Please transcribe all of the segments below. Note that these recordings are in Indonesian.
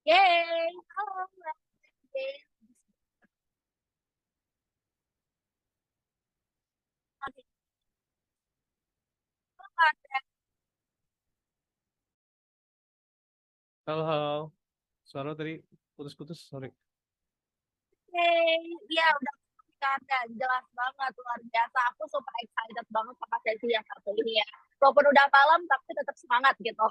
Yeay! Halo, Mbak. Halo, halo. Suara tadi putus-putus, sorry. Yeay! Iya, udah kan jelas banget, luar biasa. Aku super excited banget sama sesi yang satu ini ya. Walaupun udah malam, tapi tetap semangat gitu.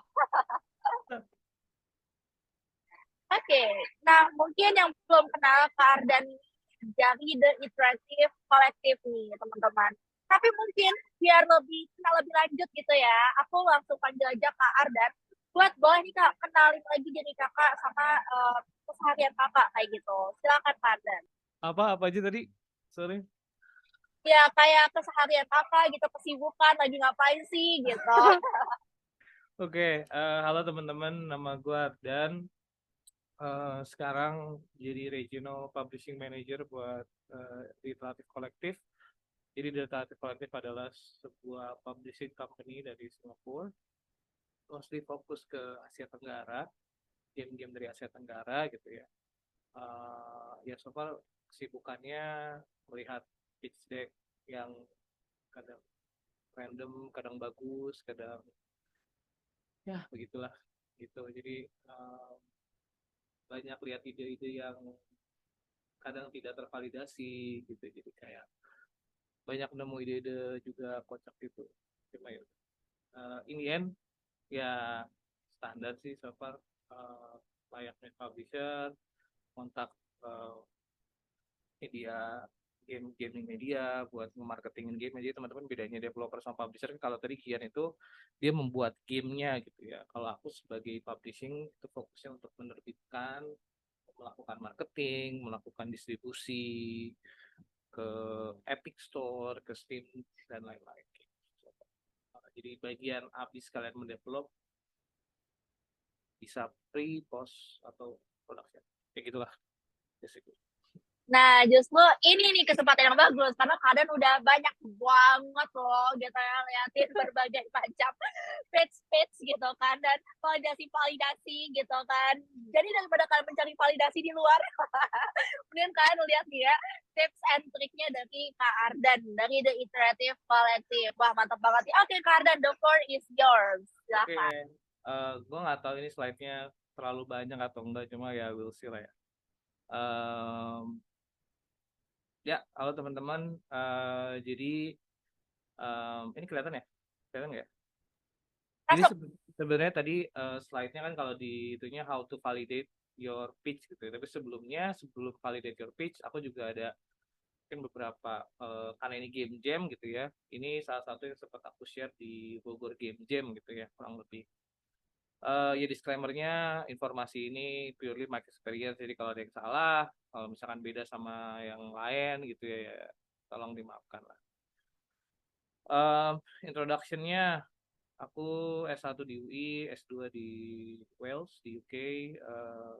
Oke, nah mungkin yang belum kenal Kak Ardan dari The Iterative Collective nih, teman-teman. Tapi mungkin biar lebih kenal lebih lanjut gitu ya, aku langsung panggil aja Kak Ardan. Buat boleh nih Kak, kenalin lagi jadi kakak sama keseharian kakak kayak gitu. Silakan Kak Ardan. Apa aja tadi? Sorry. Ya kayak keseharian kakak gitu, kesibukan, lagi ngapain sih gitu. Oke, halo teman-teman, nama gue Ardan. Sekarang jadi Regional Publishing Manager buat Literatif Kolektif. Jadi Literatif Kolektif adalah sebuah publishing company dari Singapura. Mostly fokus ke Asia Tenggara, game-game dari Asia Tenggara gitu ya. Ya so far kesibukannya melihat pitch deck yang kadang random, kadang bagus, kadang ya begitulah gitu. Jadi banyak lihat ide-ide yang kadang tidak tervalidasi gitu. Jadi kayak banyak nemu ide-ide juga kocak gitu. Cuma ya in the end ya standar sih so far, uh, layaknya publisher kontak uh, media gaming media buat memarketingin game. Jadi teman-teman, bedanya developer sama publisher kan, kalau tadi Kian itu dia membuat gamenya gitu ya, kalau aku sebagai publishing itu fokusnya untuk menerbitkan, melakukan marketing, melakukan distribusi ke Epic Store, ke Steam dan lain-lain. Jadi bagian habis kalian mendevelop bisa pre, post atau production kayak gitulah basically. Nah, justru ini nih kesempatan yang bagus karena kadang udah banyak banget loh gitu ya liatin berbagai macam page-page gitu kan dan validasi-validasi gitu kan. Jadi daripada kalian mencari validasi di luar, kemudian kalian lihat nih ya tips and triknya dari Kak Ardan dari The Iterative Collective. Wah, mantap banget nih. Oke, Kak Ardan, the floor is yours. Oke, Silakan. gue nggak tahu ini slide-nya terlalu banyak atau enggak, cuma ya we'll see lah ya. Um, ya, halo teman-teman. Jadi ini kelihatan ya? Kelihatan nggak ya? Jadi Masuk. sebenarnya tadi slide-nya kan kalau di itunya how to validate your pitch gitu ya. Tapi sebelumnya, sebelum validate your pitch, aku juga ada mungkin beberapa, karena ini game jam gitu ya. Ini salah satu yang sempat aku share di Bogor Game Jam gitu ya, kurang lebih. Ya disclaimer-nya, informasi ini purely my experience. Jadi kalau ada yang salah, kalau misalkan beda sama yang lain gitu ya, ya tolong dimaafkan lah. Introduction-nya, aku S1 di UI, S2 di Wales, di UK,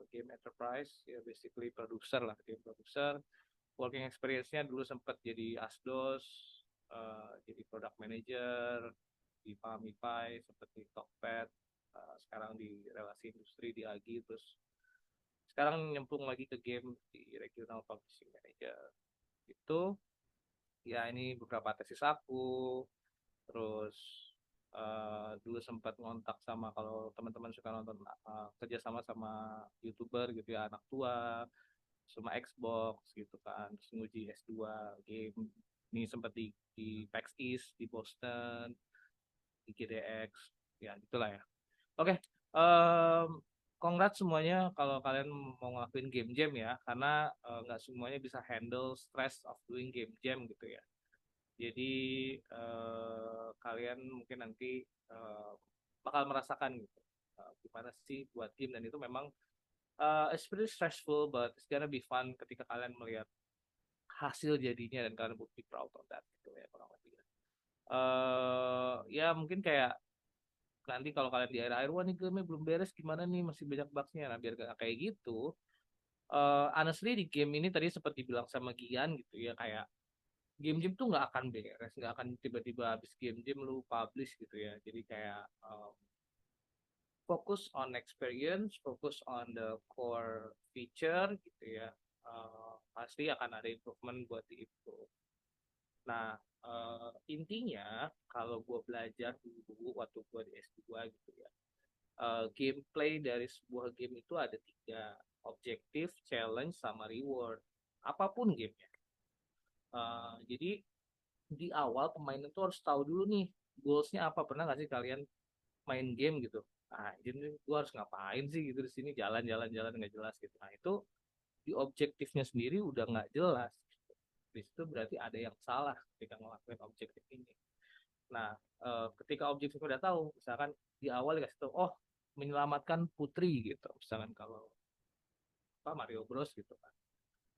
game enterprise, ya basically producer lah, game producer. Working experience-nya dulu sempat jadi Asdos, jadi product manager, di Pamify, seperti Tokped, sekarang di relasi industri di Agi, terus sekarang nyemplung lagi ke game di regional publishing manager. Itu ya ini beberapa tesis aku, terus dulu sempat ngontak sama, kalau teman-teman suka nonton, kerjasama sama youtuber gitu ya, anak tua sama Xbox gitu kan, terus nguji S2 game. Ini sempat di PAX East di Boston, di GDX, ya gitulah ya. Oke, congrats semuanya kalau kalian mau ngelakuin game jam ya, karena nggak semuanya bisa handle stress of doing game jam gitu ya. Jadi kalian mungkin nanti bakal merasakan gitu, gimana sih buat game, dan itu memang it's pretty stressful but it's gonna be fun ketika kalian melihat hasil jadinya dan kalian would be proud of that gitu ya, kurang lebih. Ya mungkin kayak nanti kalau kalian di akhir-akhir, wah nih game belum beres gimana nih, masih banyak bugsnya, nah biar gak kayak gitu. Honestly di game ini tadi seperti bilang sama Gian gitu ya, kayak game-game tuh nggak akan beres, nggak akan tiba-tiba habis game-game lu publish gitu ya. Jadi kayak fokus on experience, fokus on the core feature gitu ya. Pasti akan ada improvement buat di-improve. Nah, intinya kalau gue belajar dulu waktu gue di S2 gitu ya, gameplay dari sebuah game itu ada 3, objektif, challenge, sama reward. Apapun gamenya. Jadi di awal pemain itu harus tahu dulu nih goalsnya apa. Pernah nggak sih kalian main game gitu? Ah, jadi gue harus ngapain sih gitu di sini, jalan-jalan nggak jelas gitu. Nah itu di objektifnya sendiri udah nggak jelas. Di situ berarti ada yang salah ketika ngelakuin objektif ini. Nah, ketika objektif udah tahu, misalkan di awal dikasih tahu, oh menyelamatkan putri gitu, misalkan kalau apa Mario Bros gitu kan.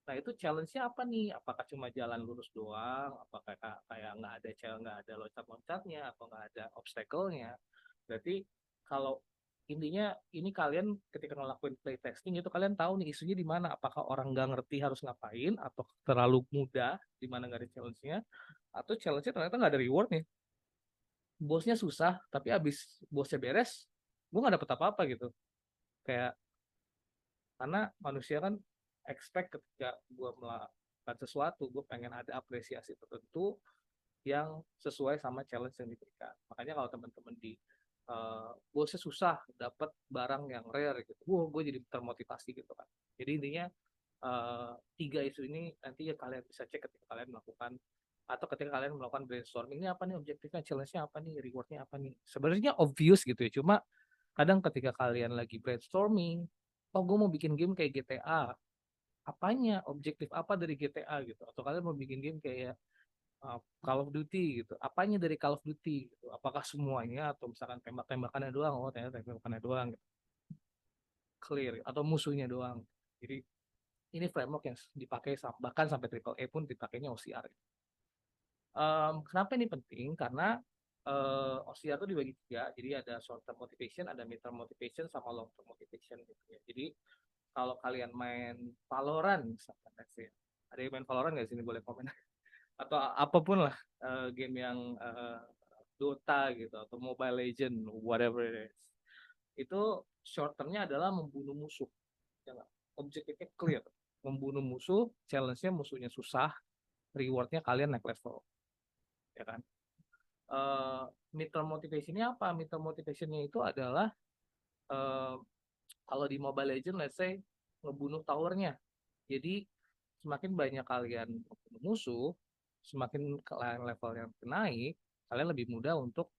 Nah itu challenge-nya apa nih? Apakah cuma jalan lurus doang? Apakah kayak nggak ada challenge, nggak ada loncat-loncatnya, atau nggak ada obstacle-nya? Berarti kalau intinya ini kalian ketika ngelakuin playtesting itu kalian tahu nih isunya di mana. Apakah orang nggak ngerti harus ngapain, atau terlalu mudah di mana nggak ada challenge-nya, atau challenge-nya ternyata nggak ada reward nih. Bosnya susah, tapi abis bosnya beres, gue nggak dapet apa-apa gitu. Kayak karena manusia kan expect ketika gue melakukan sesuatu, gue pengen ada apresiasi tertentu yang sesuai sama challenge yang diberikan. Makanya kalau teman-teman di bosnya susah dapat barang yang rare gitu, gue jadi termotivasi gitu kan. Jadi intinya 3 isu ini nanti ya kalian bisa cek ketika kalian melakukan, atau ketika kalian melakukan brainstorming, ini apa nih objektifnya, challenge-nya apa nih, reward-nya apa nih. Sebenarnya obvious gitu ya, cuma kadang ketika kalian lagi brainstorming, oh gue mau bikin game kayak GTA, apanya, objektif apa dari GTA gitu, atau kalian mau bikin game kayak Call of Duty gitu, apanya dari Call of Duty gitu, apakah semuanya atau misalkan tembak-tembakannya doang, oh ternyata tembakannya doang gitu. Clear, atau musuhnya doang. Jadi ini framework yang dipakai bahkan sampai triple A pun dipakainya OCR. Kenapa ini penting? Karena OCR itu dibagi 3, jadi ada short term motivation, ada mid term motivation, sama long term motivation gitu ya. Jadi kalau kalian main Valorant misalkan, ada yang main Valorant nggak sini, boleh komen? Atau apapun lah, game yang Dota gitu atau Mobile Legend, whatever it is, itu short termnya adalah membunuh musuh, ya nggak? Objektifnya clear, membunuh musuh, challenge-nya musuhnya susah, rewardnya kalian naik level, ya kan? Midterm motivation-nya apa? Midterm motivation-nya itu adalah uh, kalau di Mobile Legend, let's say ngebunuh towernya. Jadi semakin banyak kalian membunuh musuh, semakin kalian levelnya naik, kalian lebih mudah untuk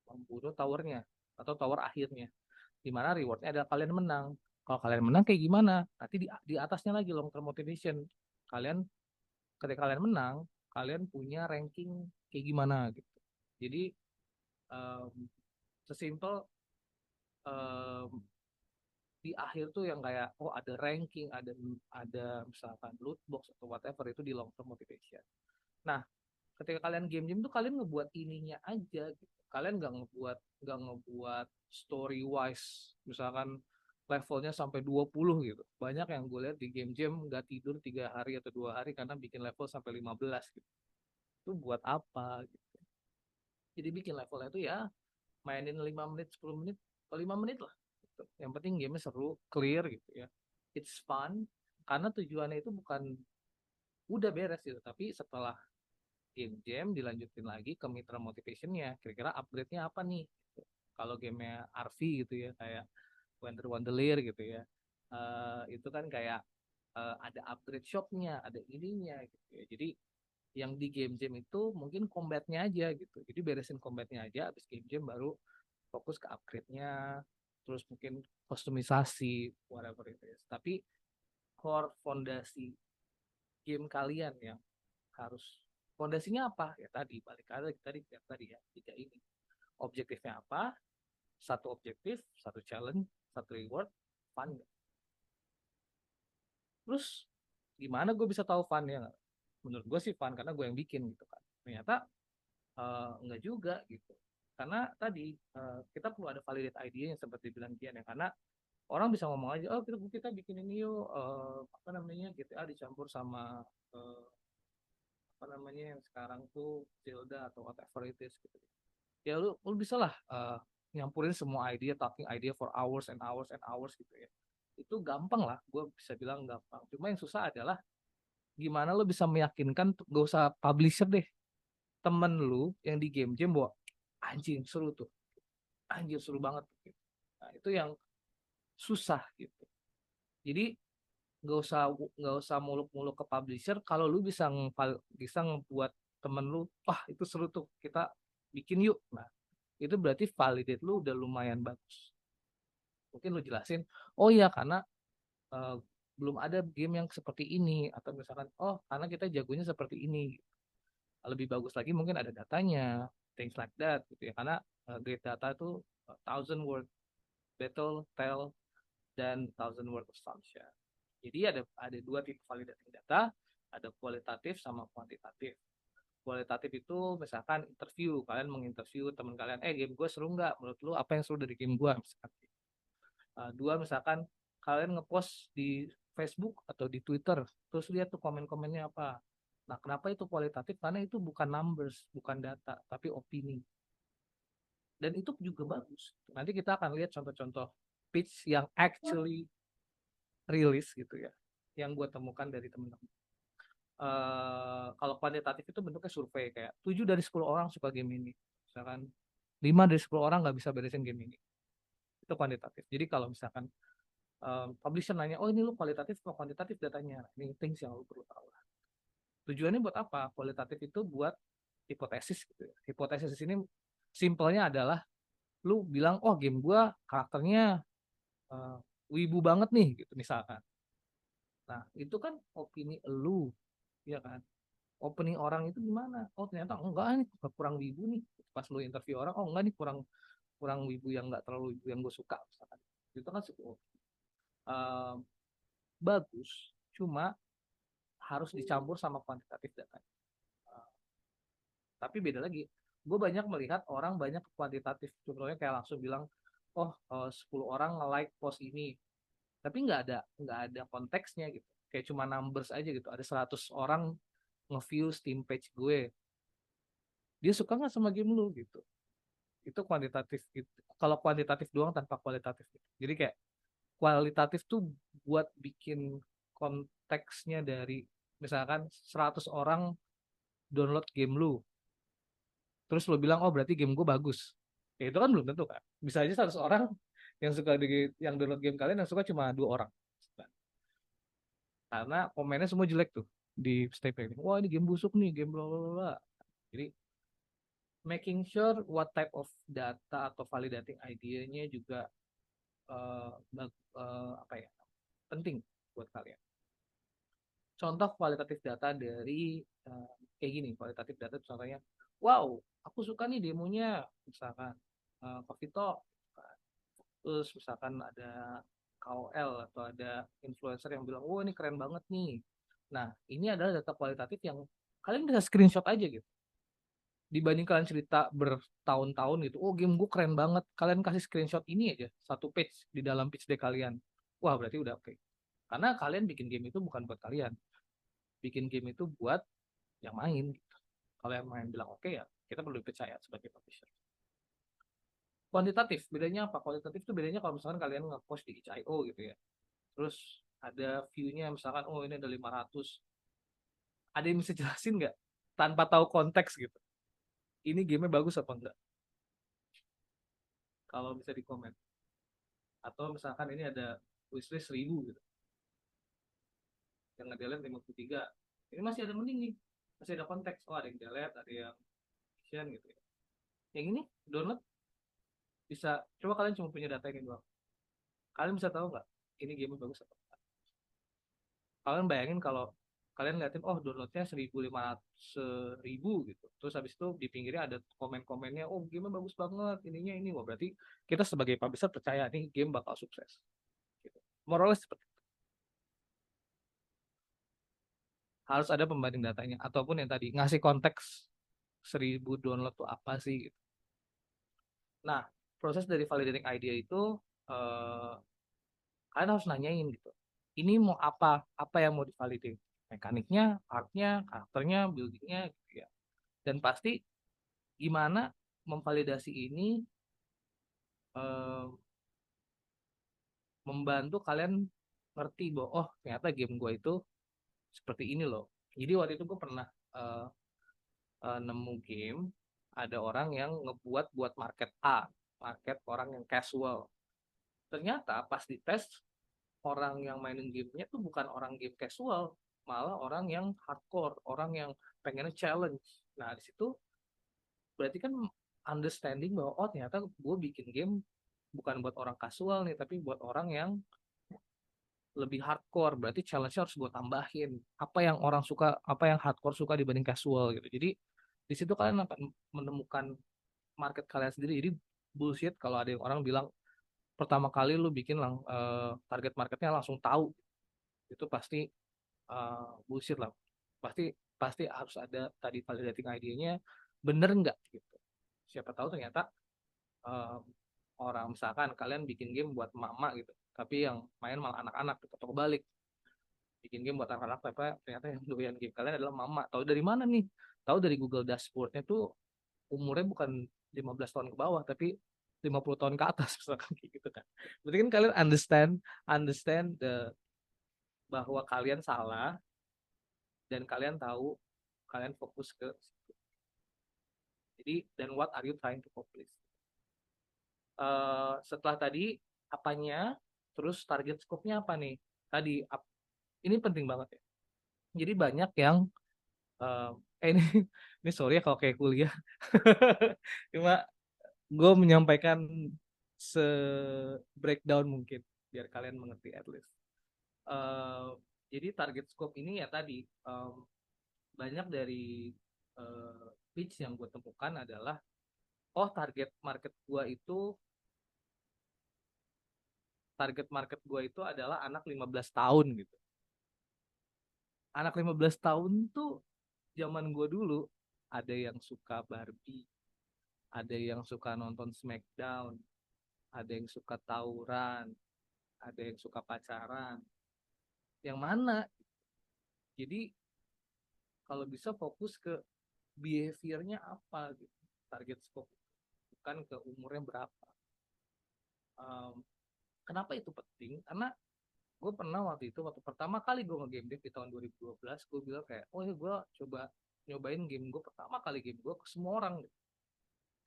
membunuh towernya atau tower akhirnya. Di mana rewardnya adalah kalian menang. Kalau kalian menang kayak gimana? Nanti di atasnya lagi long term motivation. Kalian ketika kalian menang, kalian punya ranking kayak gimana gitu. Jadi um, sesimpel um, di akhir tuh yang kayak oh ada ranking, ada misalkan loot box atau whatever, itu di long term motivation. Nah, ketika kalian game-game tuh kalian ngebuat ininya aja gitu. Kalian nggak ngebuat story wise, misalkan levelnya sampai 20 gitu. Banyak yang gue lihat di game-game nggak tidur 3 hari atau 2 hari karena bikin level sampai 15 gitu. Itu buat apa gitu. Jadi bikin levelnya itu ya mainin 5 menit, 10 menit, atau 5 menit lah gitu. Yang penting game seru, clear gitu ya. It's fun, karena tujuannya itu bukan udah beres gitu, tapi setelah game jam dilanjutin lagi ke mitra motivationnya, kira-kira upgrade-nya apa nih gitu. Kalau gamenya RV gitu ya, kayak Wonder Wonderlier gitu ya, itu kan kayak ada upgrade shopnya, ada ininya gitu ya. Jadi yang di game jam itu mungkin combatnya aja gitu, jadi beresin combatnya aja, habis game jam baru fokus ke upgrade-nya, terus mungkin kostumisasi, whatever it is. Tapi core fondasi game kalian yang harus, fondasinya apa ya, tadi balik lagi tadi ya, tiga ini. Objektifnya apa? Satu objektif, satu challenge, satu reward, fun. Terus gimana gue bisa tahu fun ya? Menurut gue sih fun karena gue yang bikin gitu kan. Ternyata enggak juga gitu. Karena tadi kita perlu ada validate idea yang seperti bilang Kian ya, karena orang bisa ngomong aja, oh kita bikin ini yuk, apa namanya, GTA dicampur sama apa namanya yang sekarang tuh Zelda atau whatever it is gitu. Ya lu bisa lah nyampurin semua idea, talking idea for hours and hours and hours gitu ya. Itu gampang lah, gue bisa bilang gampang. Cuma yang susah adalah gimana lo bisa meyakinkan, gak usah publisher deh, temen lu yang di game jam bahwa anjing seru tuh, anjir seru banget gitu. Nah itu yang susah gitu. Jadi nggak usah muluk-muluk ke publisher. Kalau lu bisa ngebuat temen lu, wah itu seru tuh, kita bikin yuk. Nah itu berarti validate lu udah lumayan bagus. Mungkin lu jelasin, oh iya karena eh, belum ada game yang seperti ini, atau misalkan oh karena kita jagonya seperti ini. Lebih bagus lagi mungkin ada datanya, things like that gitu ya. Karena great data itu thousand word battle tell dan thousand word assumption. Jadi ada dua tipe validating data, ada kualitatif sama kuantitatif. Kualitatif itu misalkan interview, kalian menginterview teman kalian, game gue seru nggak? Menurut lu apa yang seru dari game gue? Misalkan. Dua misalkan kalian ngepost di Facebook atau di Twitter, terus lihat tuh komen-komennya apa. Nah, kenapa itu kualitatif? Karena itu bukan numbers, bukan data, tapi opini. Dan itu juga bagus. Nanti kita akan lihat contoh-contoh pitch yang actually rilis gitu ya, yang gue temukan dari teman-teman. Kalau kuantitatif itu bentuknya survei, kayak 7 dari 10 orang suka game ini, misalkan 5 dari 10 orang nggak bisa beresin game ini. Itu kuantitatif. Jadi kalau misalkan publisher nanya, oh ini lu kualitatif atau kuantitatif datanya, ini things yang lu perlu tahu. Tujuannya buat apa? Kualitatif itu buat hipotesis gitu ya. Hipotesis di sini simpelnya adalah lu bilang, oh game gua karakternya uh, wibu banget nih gitu misalkan. Nah itu kan opini lu, ya kan? Opening orang itu gimana? Oh ternyata enggak nih, kurang wibu nih. Pas lu interview orang, oh enggak nih, kurang kurang wibu, yang enggak terlalu wibu yang gue suka misalkan. Itu kan uh, bagus, cuma harus dicampur sama kuantitatif data. Tapi beda lagi, gue banyak melihat orang banyak kuantitatif, contohnya kayak langsung bilang, oh 10 orang nge-like post ini, tapi nggak ada konteksnya gitu, kayak cuma numbers aja gitu, ada 100 orang nge-view Steam page gue, dia suka nggak sama game lu gitu. Itu kuantitatif gitu. Kalau kuantitatif doang tanpa kualitatif gitu. Jadi kayak kualitatif tuh buat bikin konteksnya dari misalkan 100 orang download game lu, terus lo bilang oh berarti game gue bagus, ya itu kan belum tentu kan, bisa aja 100 orang yang download game kalian yang suka cuma 2 orang, karena komennya semua jelek tuh di Steam ini, wah ini game busuk nih, game bla bla bla. Jadi making sure what type of data atau validating idea-nya juga apa ya, penting buat kalian. Contoh kualitatif data dari kayak gini, kualitatif data contohnya, wow aku suka nih demonya misalkan Coffee Talk, terus misalkan ada KOL atau ada influencer yang bilang, oh ini keren banget nih. Nah ini adalah data kualitatif yang kalian bisa screenshot aja gitu. Dibanding kalian cerita bertahun-tahun gitu, oh game gue keren banget, kalian kasih screenshot ini aja, satu page di dalam pitch deck kalian. Wah berarti udah oke. Karena kalian bikin game itu bukan buat kalian, bikin game itu buat yang main. Kalau yang main bilang oke, ya kita perlu percaya sebagai publisher. Kuantitatif bedanya apa? Kuantitatif itu bedanya kalau misalkan kalian nge-post di itch.io gitu ya, terus ada view-nya misalkan oh ini ada 500, ada yang bisa jelasin nggak tanpa tahu konteks gitu, ini game-nya bagus apa enggak? Kalau bisa di komen. Atau misalkan ini ada wishlist 1000 gitu, yang nge-delete 53, ini masih ada mending nih, masih ada konteks, oh ada yang delete, ada yang action gitu ya. Yang ini download bisa, coba kalian cuma punya data ini doang, kalian bisa tahu nggak ini game bagus apa enggak? Kalian bayangin kalau kalian liatin oh downloadnya 1.500 gitu, terus habis itu di pinggirnya ada komen-komennya, oh game bagus banget ininya ini, wah berarti kita sebagai publisher percaya nih game bakal sukses gitu. Moralnya seperti itu. Harus ada pembanding datanya, ataupun yang tadi ngasih konteks 1000 download tuh apa sih gitu. Nah proses dari validating idea itu eh, kalian harus nanyain gitu, ini mau apa yang mau divalidate, mekaniknya, artnya, karakternya, buildingnya gitu ya. Dan pasti gimana memvalidasi ini eh, membantu kalian ngerti bahwa oh ternyata game gue itu seperti ini loh. Jadi waktu itu gue pernah eh, nemu game ada orang yang ngebuat buat market A, market orang yang casual. Ternyata pas dites orang yang mainin gamenya tuh bukan orang game casual, malah orang yang hardcore, orang yang pengennya challenge. Nah di situ berarti kan understanding bahwa oh ternyata gue bikin game bukan buat orang casual nih, tapi buat orang yang lebih hardcore. Berarti challenge-nya harus gue tambahin. Apa yang orang suka, apa yang hardcore suka dibanding casual gitu. Jadi di situ kalian akan menemukan market kalian sendiri. Jadi bullshit kalau ada yang orang bilang pertama kali lu bikin target marketnya langsung tahu, itu pasti bullshit lah. Pasti pasti harus ada tadi validating idenya bener nggak gitu. Siapa tahu ternyata eh, orang misalkan kalian bikin game buat mama gitu, tapi yang main malah anak-anak gitu, atau kebalik bikin game buat anak-anak tapi ternyata yang doyan game kalian adalah mama. Tahu dari mana nih? Tahu dari Google Dashboardnya tuh umurnya bukan 15 tahun ke bawah tapi 50 tahun ke atas misalkan kayak gitu kan. Berarti kan kalian understand understand bahwa kalian salah dan kalian tahu kalian fokus ke situ. Jadi dan what are you trying to accomplish? Setelah tadi apanya, terus target scope-nya apa nih? Tadi ini penting banget ya. Jadi banyak yang uh, ini ini sorry ya kalau kayak kuliah. Cuma gue menyampaikan se breakdown mungkin biar kalian mengerti at least. Uh, jadi target scope ini ya tadi banyak dari pitch yang gue temukan adalah oh target market gue itu adalah anak 15 tahun gitu. Anak 15 tahun tuh zaman gue dulu ada yang suka Barbie, ada yang suka nonton Smackdown, ada yang suka tawuran, ada yang suka pacaran. Yang mana? Jadi kalau bisa fokus ke behaviornya apa gitu. Target scope bukan ke umurnya berapa. Um, Kenapa itu penting? Karena gue pernah waktu pertama kali gue nge-game dev di tahun 2012, gue bilang kayak oh ya gue coba nyobain game gue pertama kali game gue ke semua orang gitu.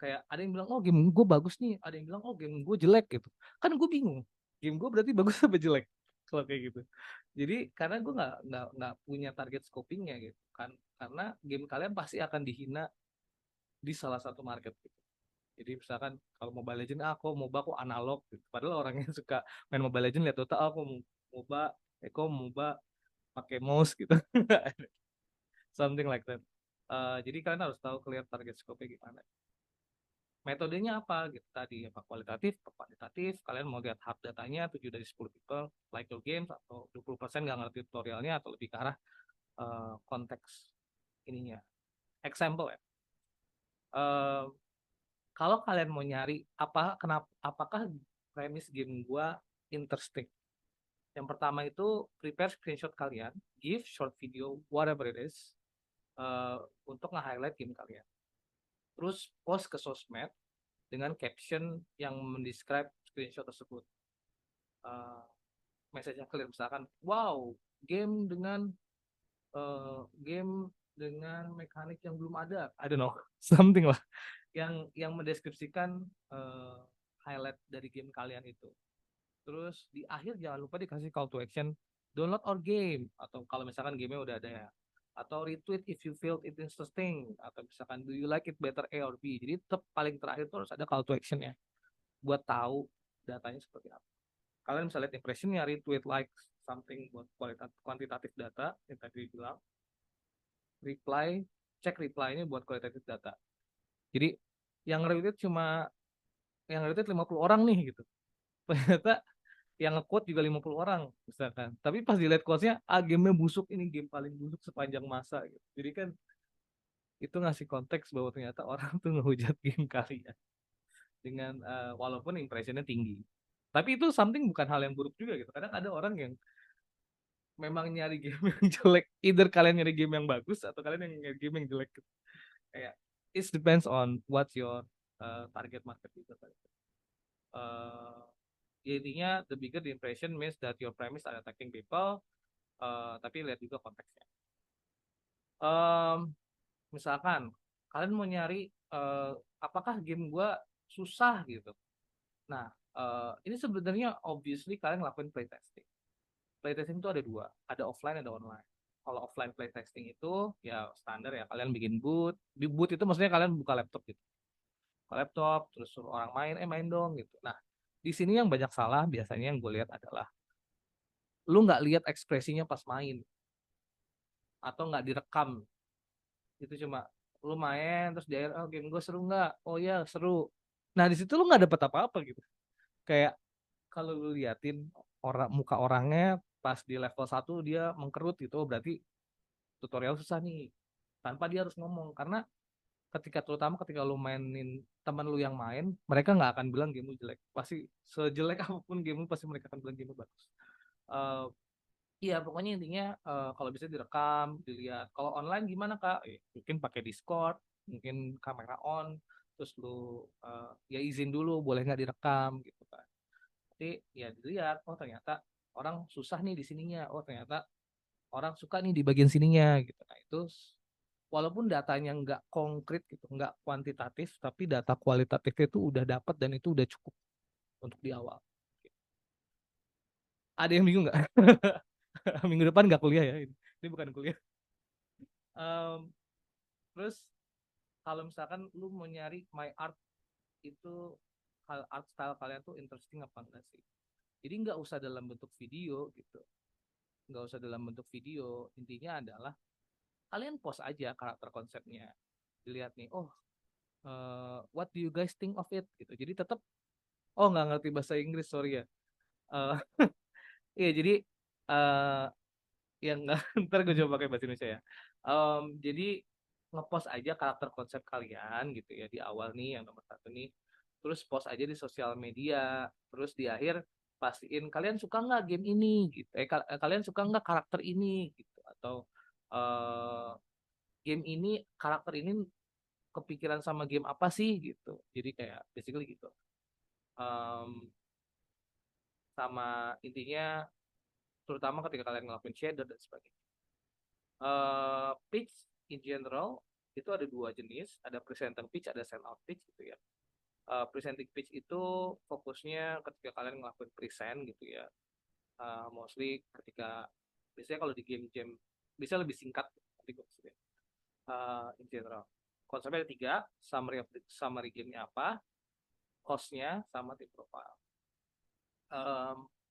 Kayak ada yang bilang oh game gue bagus nih, ada yang bilang oh game gue jelek gitu. Kan gue bingung game gue berarti bagus apa jelek kalau kayak gitu. Jadi karena gue nggak punya target scopingnya gitu kan, karena game kalian pasti akan dihina di salah satu market gitu. Jadi misalkan kalau Mobile Legends aku MOBA aku analog gitu. Padahal orang yang suka main Mobile Legends lihat Dota aku MOBA MOBA pakai mouse gitu. Something like that. Jadi kalian harus tahu clear target scope-nya gimana. Metodenya apa gitu tadi, apa kualitatif, apa kuantitatif. Kalian mau lihat hard datanya 7 dari 10 people like your games, atau 20% nggak ngerti tutorialnya, atau lebih ke arah konteks ininya. Example ya. Uh, Kalau kalian mau nyari apakah premis game gua interesting. Yang pertama itu prepare screenshot kalian, give short video, whatever it is, untuk nge-highlight game kalian. Terus post ke sosmed dengan caption yang mendescribe screenshot tersebut. Uh, Message-nya clear, misalkan, wow, game dengan game dengan mekanik yang belum ada, I don't know, something lah, yang mendeskripsikan highlight dari game kalian itu. Terus di akhir jangan lupa dikasih call to action, download our game, atau kalau misalkan gamenya udah ada ya, atau retweet if you feel it interesting, atau misalkan do you like it better A or B. Jadi tetap paling terakhir tuh harus ada call to action ya buat tahu datanya seperti apa. Kalian bisa lihat impressionnya, retweet, like something buat kuantitatif data yang tadi bilang, reply, cek reply-nya buat kualitatif data. Jadi yang retweet 50 orang nih gitu. Ternyata yang nge-quote juga 50 orang misalkan. Tapi pas dilihat quotes-nya, gamenya busuk, ini game paling busuk sepanjang masa gitu. Jadi kan itu ngasih konteks bahwa ternyata orang tuh ngehujat game kalian dengan walaupun impressionnya tinggi. Tapi itu something bukan hal yang buruk juga gitu. Kadang ada orang yang memang nyari game yang jelek. Either kalian nyari game yang bagus atau kalian yang nyari game yang jelek gitu. Kayak it depends on what's your target market gitu. Ya intinya the bigger the impression means that your premise are attacking people, tapi lihat juga konteksnya. Em, Misalkan kalian mau nyari apakah game gue susah gitu. Nah, ini sebenarnya obviously kalian ngelakuin playtesting. Playtesting itu ada dua, ada offline ada online. Kalau offline playtesting itu ya standar ya, kalian bikin boot. Di boot itu maksudnya kalian buka laptop gitu. Buka laptop, terus suruh orang main dong gitu. Nah, di sini yang banyak salah biasanya yang gue lihat adalah lu nggak lihat ekspresinya pas main atau nggak direkam. Itu cuma lu main terus di akhir, oh game gue seru nggak? Oh ya seru. Nah di situ lu nggak dapet apa-apa gitu. Kayak kalau lu liatin orang muka orangnya pas di level 1 dia mengkerut gitu, oh, berarti tutorial susah nih. Tanpa dia harus ngomong karena terutama ketika lu mainin teman lu yang main, mereka nggak akan bilang game lu jelek. Pasti sejelek apapun game lu pasti mereka akan bilang game lu bagus. Eh, Iya, pokoknya intinya kalau bisa direkam, dilihat. Kalau online gimana Kak? Mungkin pakai Discord, mungkin kamera on, terus lu ya izin dulu, boleh nggak direkam gitu kan. Nanti ya dilihat, oh ternyata orang susah nih di sininya, oh ternyata orang suka nih di bagian sininya gitu. Nah itu walaupun datanya nggak konkret gitu, nggak kuantitatif, tapi data kualitatifnya itu udah dapat dan itu udah cukup untuk di awal. Ada yang bingung nggak? Minggu depan nggak kuliah ya? Ini bukan kuliah. Em, Terus kalau misalkan lu mau nyari my art itu hal art style kalian tuh interesting apa enggak sih? Jadi nggak usah dalam bentuk video gitu, nggak usah dalam bentuk video. Intinya adalah kalian post aja karakter konsepnya, dilihat nih, oh what do you guys think of it gitu. Jadi tetap, oh nggak ngerti bahasa Inggris sorry ya. Eh, Iya jadi eh yang nggak ntar gue coba pakai bahasa Indonesia ya. Jadi ngepost aja karakter konsep kalian gitu ya di awal nih yang nomor satu nih. Terus post aja di sosial media. Terus di akhir pastiin kalian suka nggak game ini gitu. Kalian suka nggak karakter ini gitu. Atau eh game ini karakter ini kepikiran sama game apa sih gitu. Jadi kayak basically gitu. Em, Sama intinya terutama ketika kalian ngelakuin shader dan sebagainya. Pitch in general itu ada dua jenis, ada presenting pitch, ada send out pitch gitu ya. Presenting pitch itu fokusnya ketika kalian ngelakuin present gitu ya. Mostly ketika biasanya kalau di game-game bisa lebih singkat tapi in general. Konsepnya ada tiga, summary gamenya apa, hostnya sama tim profile.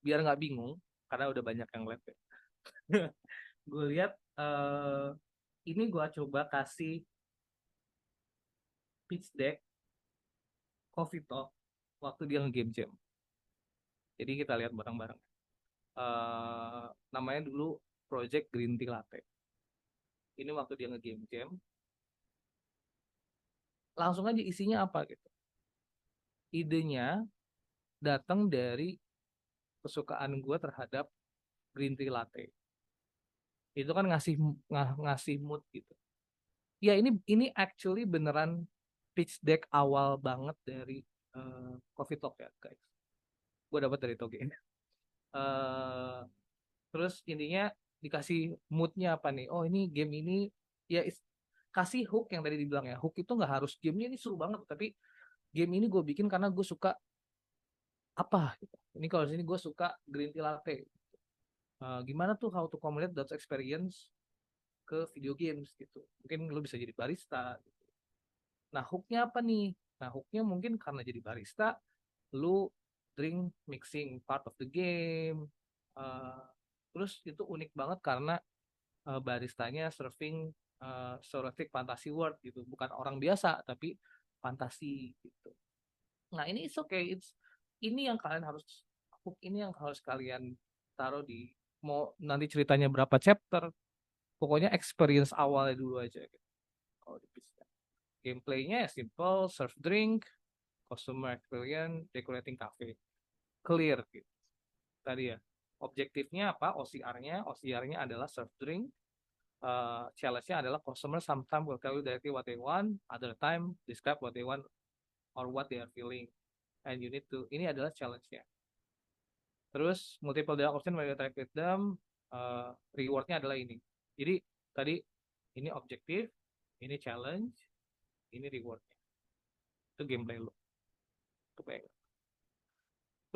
Biar nggak bingung karena udah banyak yang live ya. Gue lihat ini gue coba kasih pitch deck Coffee Talk waktu dia nge-game jam. Jadi kita lihat bareng-bareng. Namanya dulu Project Green Tea Latte. Ini waktu dia nge-game jam. Langsung aja isinya apa gitu. Idenya datang dari kesukaan gue terhadap Green Tea Latte. Itu kan ngasih mood gitu. Ya ini actually beneran pitch deck awal banget dari Coffee Talk ya guys. Gue dapat dari Toge. Uh, Terus intinya dikasih moodnya apa nih? Oh ini game ini ya kasih hook yang tadi dibilang ya. Hook itu nggak harus gamenya ini seru banget, tapi game ini gue bikin karena gue suka apa gitu. Ini kalau sini gue suka green tea latte. Gimana tuh how to combine that experience ke video games gitu. Mungkin lu bisa jadi barista. Gitu. Nah hooknya apa nih? Nah hooknya mungkin karena jadi barista, lu drink mixing part of the game. Uh, Terus itu unik banget karena baristanya serving Scientific Fantasy World gitu, bukan orang biasa tapi fantasi gitu. Nah ini is okay, ini yang kalian harus ini yang harus kalian taruh di mau nanti ceritanya berapa chapter, pokoknya experience awalnya dulu aja gitu. Kalau di PC. Gameplaynya simple, serve drink, customer experience, decorating cafe, clear gitu. Tadi ya, objektifnya apa? OCR-nya adalah serve drink, challenge-nya adalah customer sometimes will tell you directly what they want, other time describe what they want or what they are feeling. and you need to, ini adalah challenge-nya. Terus multiple dialog option when you interact with them, reward-nya adalah ini. Jadi tadi ini objektif, ini challenge, ini reward-nya. Itu gameplay lo. Itu kayak.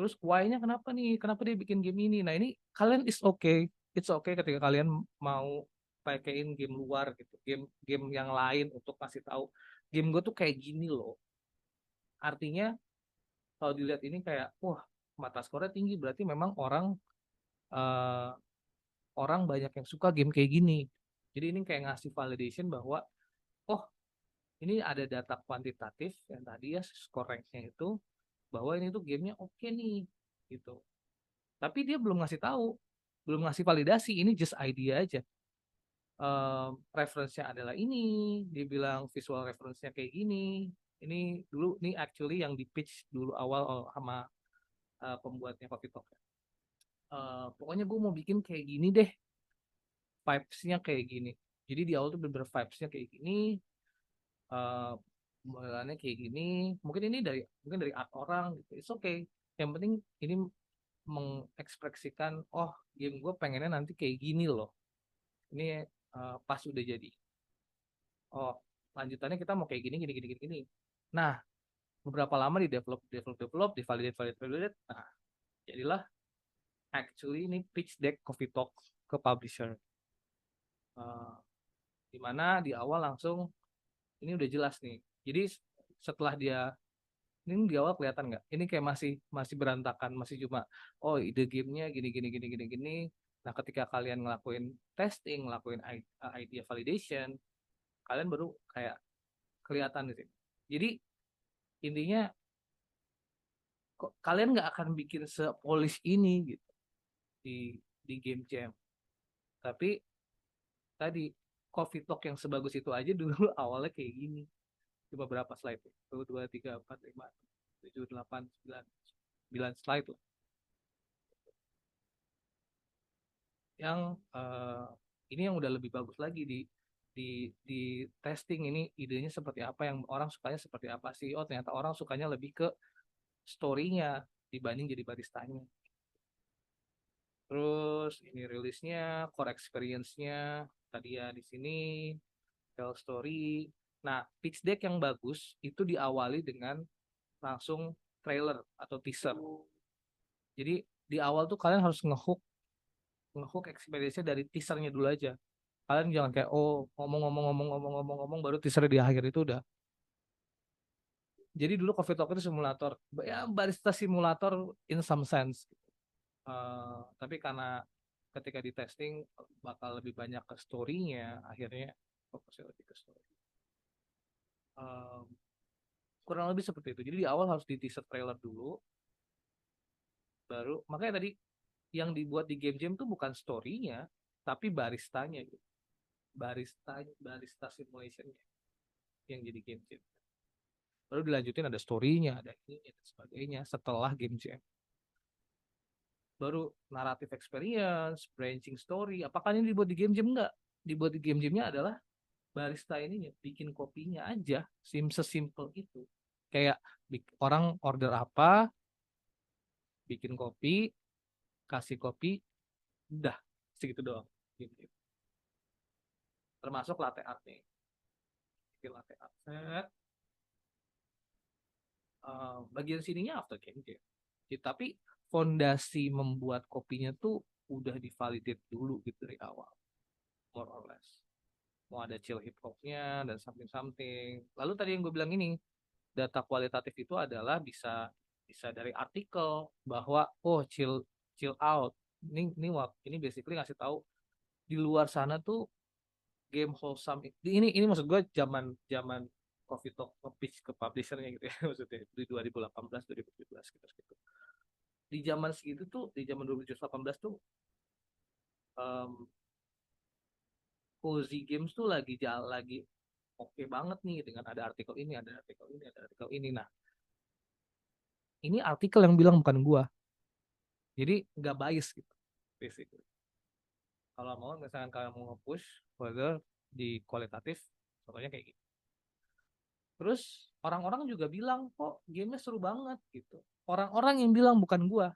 Terus why-nya kenapa nih? Kenapa dia bikin game ini? Nah ini kalian it's okay ketika kalian mau pakein game luar gitu, game yang lain untuk kasih tahu game gue tuh kayak gini loh. Artinya kalau dilihat ini kayak wah mata skornya tinggi, berarti memang eh, orang banyak yang suka game kayak gini. Jadi ini kayak ngasih validation bahwa oh ini ada data kuantitatif yang tadi ya skor ranknya itu bahwa ini tuh gamenya oke nih gitu. Tapi dia belum ngasih tahu, belum ngasih validasi, ini just idea aja. Reference-nya adalah ini, dia bilang visual reference-nya kayak gini. Ini dulu, ini actually yang di pitch dulu awal sama pembuatnya Coffee Talk. Pokoknya gue mau bikin kayak gini deh, vibes-nya kayak gini. Jadi di awal tuh bener-bener vibes-nya kayak gini, uh, modelannya kayak gini. Mungkin dari art orang gitu. It's okay. Yang penting ini mengekspresikan, oh game gue pengennya nanti kayak gini loh. Ini pas udah jadi. Oh lanjutannya kita mau kayak gini, gini, gini, gini, gini. Nah beberapa lama di develop, di validate. Nah jadilah actually ini pitch deck Coffee Talk ke publisher. Uh, Dimana di awal langsung ini udah jelas nih. Jadi setelah dia ini di awal kelihatan nggak? Ini kayak masih berantakan, masih cuma oh ide gamenya gini gini gini gini gini. Nah ketika kalian ngelakuin testing, ngelakuin idea validation, kalian baru kayak kelihatan di sini. Jadi intinya kok kalian nggak akan bikin sepolish ini gitu di game jam. Tapi tadi Coffee Talk yang sebagus itu aja dulu awalnya kayak gini. Cuma berapa slide? 1, 2, 3, 4, 5, 7, 8, 9 slide lah. Yang ini yang udah lebih bagus lagi di testing ini idenya seperti apa, yang orang sukanya seperti apa sih. Oh ternyata orang sukanya lebih ke story-nya dibanding jadi baristanya. Terus ini rilisnya, core experience-nya tadi ya di sini tell story. Nah, pitch deck yang bagus itu diawali dengan langsung trailer atau teaser. Jadi di awal tuh kalian harus ngehook experience-nya dari teasernya dulu aja. Kalian jangan kayak oh ngomong baru teaser di akhir itu udah. Jadi dulu Coffee Talk itu simulator, ya barista simulator in some sense. Tapi karena ketika di testing bakal lebih banyak ke story-nya, akhirnya fokusnya lebih ke story. Kurang lebih seperti itu. Jadi di awal harus di teaser trailer dulu, baru makanya tadi yang dibuat di game jam tuh bukan story-nya, tapi baristanya gitu. Barista simulation yang jadi game jam. Baru dilanjutin ada story-nya, ada ini dan sebagainya setelah game jam. Baru narrative experience, branching story. Apakah ini dibuat di game jam? Enggak. Dibuat di game jamnya adalah barista ini bikin kopinya aja, sesimpel itu. Kayak orang order apa, bikin kopi, kasih kopi, udah segitu doang. Gitu. Termasuk latte art nih. Bikin latte art set. Bagian sininya after game jam. Tapi fondasi membuat kopinya tuh udah divalidate dulu gitu dari awal, more or less. Mau ada chill hip hopnya dan something. Lalu tadi yang gue bilang ini, data kualitatif itu adalah bisa bisa dari artikel bahwa oh chill out. Ini basically ngasih tahu di luar sana tuh game wholesome. Ini maksud gue zaman zaman Coffee Talk pitch ke publishernya gitu ya maksudnya di 2018 2017 gitu. Di zaman segitu tuh di zaman 2018 tuh um, cozy games tuh lagi oke banget nih dengan ada artikel ini, ada artikel ini, ada artikel ini. Nah, ini artikel yang bilang bukan gua. Jadi nggak bias gitu, basically. Kalau mau misalkan kalian mau nge-push further di kualitatif, contohnya kayak gitu. Terus orang-orang juga bilang kok gamenya seru banget gitu. Orang-orang yang bilang bukan gua.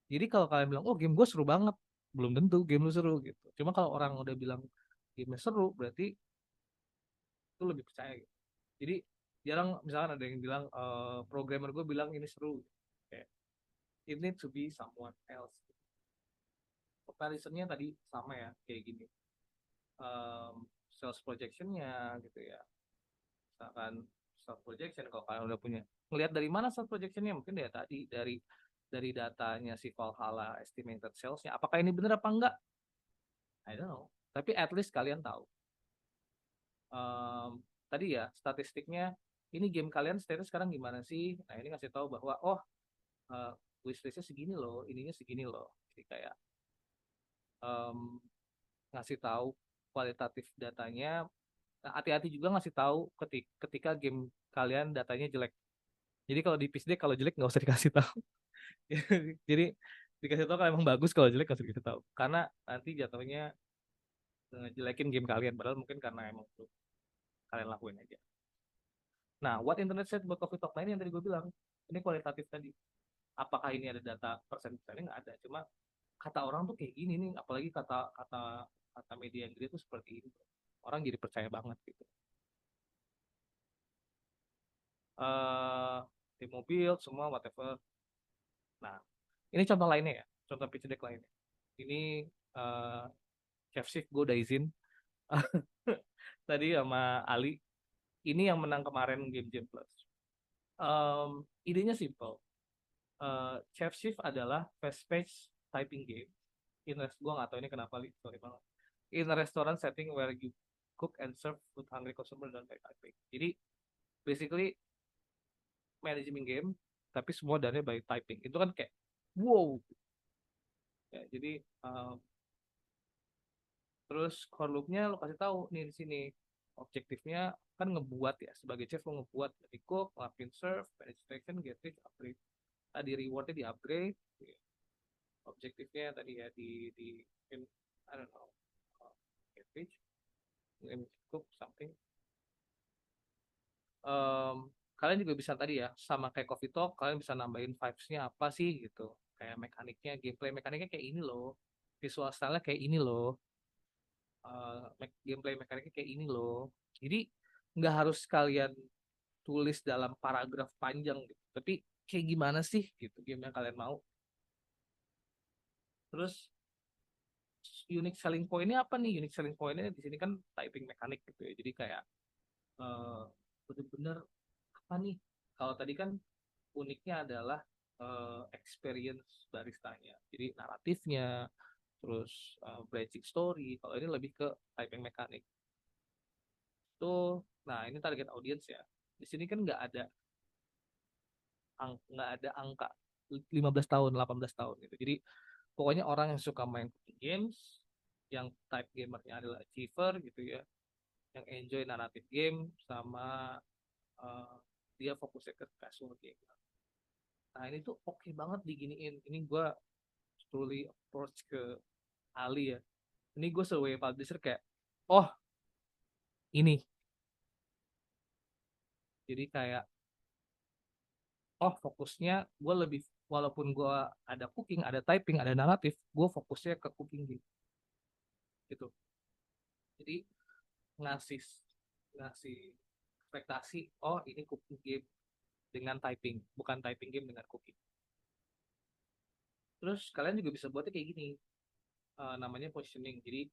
Jadi kalau kalian bilang oh game gua seru banget, belum tentu game lu seru gitu. Cuma kalau orang udah bilang gamenya seru, berarti itu lebih percaya gitu. Jadi jarang misalkan ada yang bilang programmer gue bilang ini seru, kayak it need to be someone else. Comparisonnya tadi sama ya kayak gini, sales projectionnya gitu ya, misalkan sales projection kalau kalian udah punya, ngelihat dari mana sales projectionnya, mungkin ya tadi dari datanya si Valhalla estimated salesnya, apakah ini benar apa enggak, I don't know, tapi at least kalian tahu. Tadi ya statistiknya, ini game kalian status sekarang gimana sih, nah ini ngasih tahu bahwa oh uh, wishlistnya segini loh, ininya segini loh, jadi kayak um, ngasih tahu kualitatif datanya. Nah, hati-hati juga ngasih tahu ketika game kalian datanya jelek. Jadi kalau di PISD kalau jelek nggak usah dikasih tahu. Jadi dikasih tahu kalau emang bagus, kalau jelek nggak usah dikasih tahu. Karena nanti jatuhnya ngejelekin game kalian. Padahal mungkin karena emang tuh kalian lakuin aja. Nah, what internet said about Coffee Talk, nah ini yang tadi gue bilang. Ini kualitatif tadi. Apakah ini ada data persen-persennya, nggak ada. Cuma kata orang tuh kayak gini nih. Apalagi kata kata kata media yang gede tuh seperti ini. Orang jadi percaya banget gitu. eh Tim mobil semua whatever. Nah, ini contoh lainnya ya, contoh pitch deck lainnya. Ini uh, Chef Shift gue udah izin tadi sama Ali. Ini yang menang kemarin Game Jam Plus. Idenya simple. Chef Shift adalah fast paced typing game. Gue nggak tahu ini kenapa li, sorry banget. In a restaurant setting where you cook and serve food hungry customer dan typing. Jadi basically management game, tapi semua dari by typing. Itu kan kayak wow. Ya, jadi terus core loop-nya lo kasih tahu nih di sini. Objektifnya kan ngebuat ya, sebagai chef lo ngebuat dari cook, ngelakuin serve, manage station, get rich, upgrade. Tadi rewardnya di upgrade. Objektifnya tadi ya di I don't know, get rich, cook something. Kalian juga bisa tadi ya, sama kayak Coffee Talk, kalian bisa nambahin vibes-nya apa sih gitu. Kayak mekaniknya, gameplay mekaniknya kayak ini loh. Visual style-nya kayak ini loh. Gameplay mekaniknya kayak ini loh. Jadi nggak harus kalian tulis dalam paragraf panjang gitu. Tapi kayak gimana sih gitu game yang kalian mau. Terus unique selling point-nya apa nih? Unique selling point-nya di sini kan typing mekanik gitu ya. Jadi kayak uh, bener-bener apa nih? Kalau tadi kan uniknya adalah experience baristanya. Jadi naratifnya, terus branching story. Kalau ini lebih ke typing mekanik. Tuh, nah ini target audience ya. Di sini kan nggak ada angka 15 tahun, 18 tahun gitu. Jadi pokoknya orang yang suka main cooking games, yang type gamernya adalah achiever gitu ya, yang enjoy narrative game sama uh, dia fokusnya ke casual game. Nah ini tuh oke banget diginiin. Ini gue truly approach ke Ali ya. Ini gue sebagai publisher kayak, oh ini. Jadi kayak, oh fokusnya gue lebih, walaupun gue ada cooking, ada typing, ada naratif, gue fokusnya ke cooking gitu. Jadi ngasih ngasih ekspektasi, oh ini cooking game dengan typing, bukan typing game dengan cooking. Terus kalian juga bisa buatnya kayak gini, namanya positioning. Jadi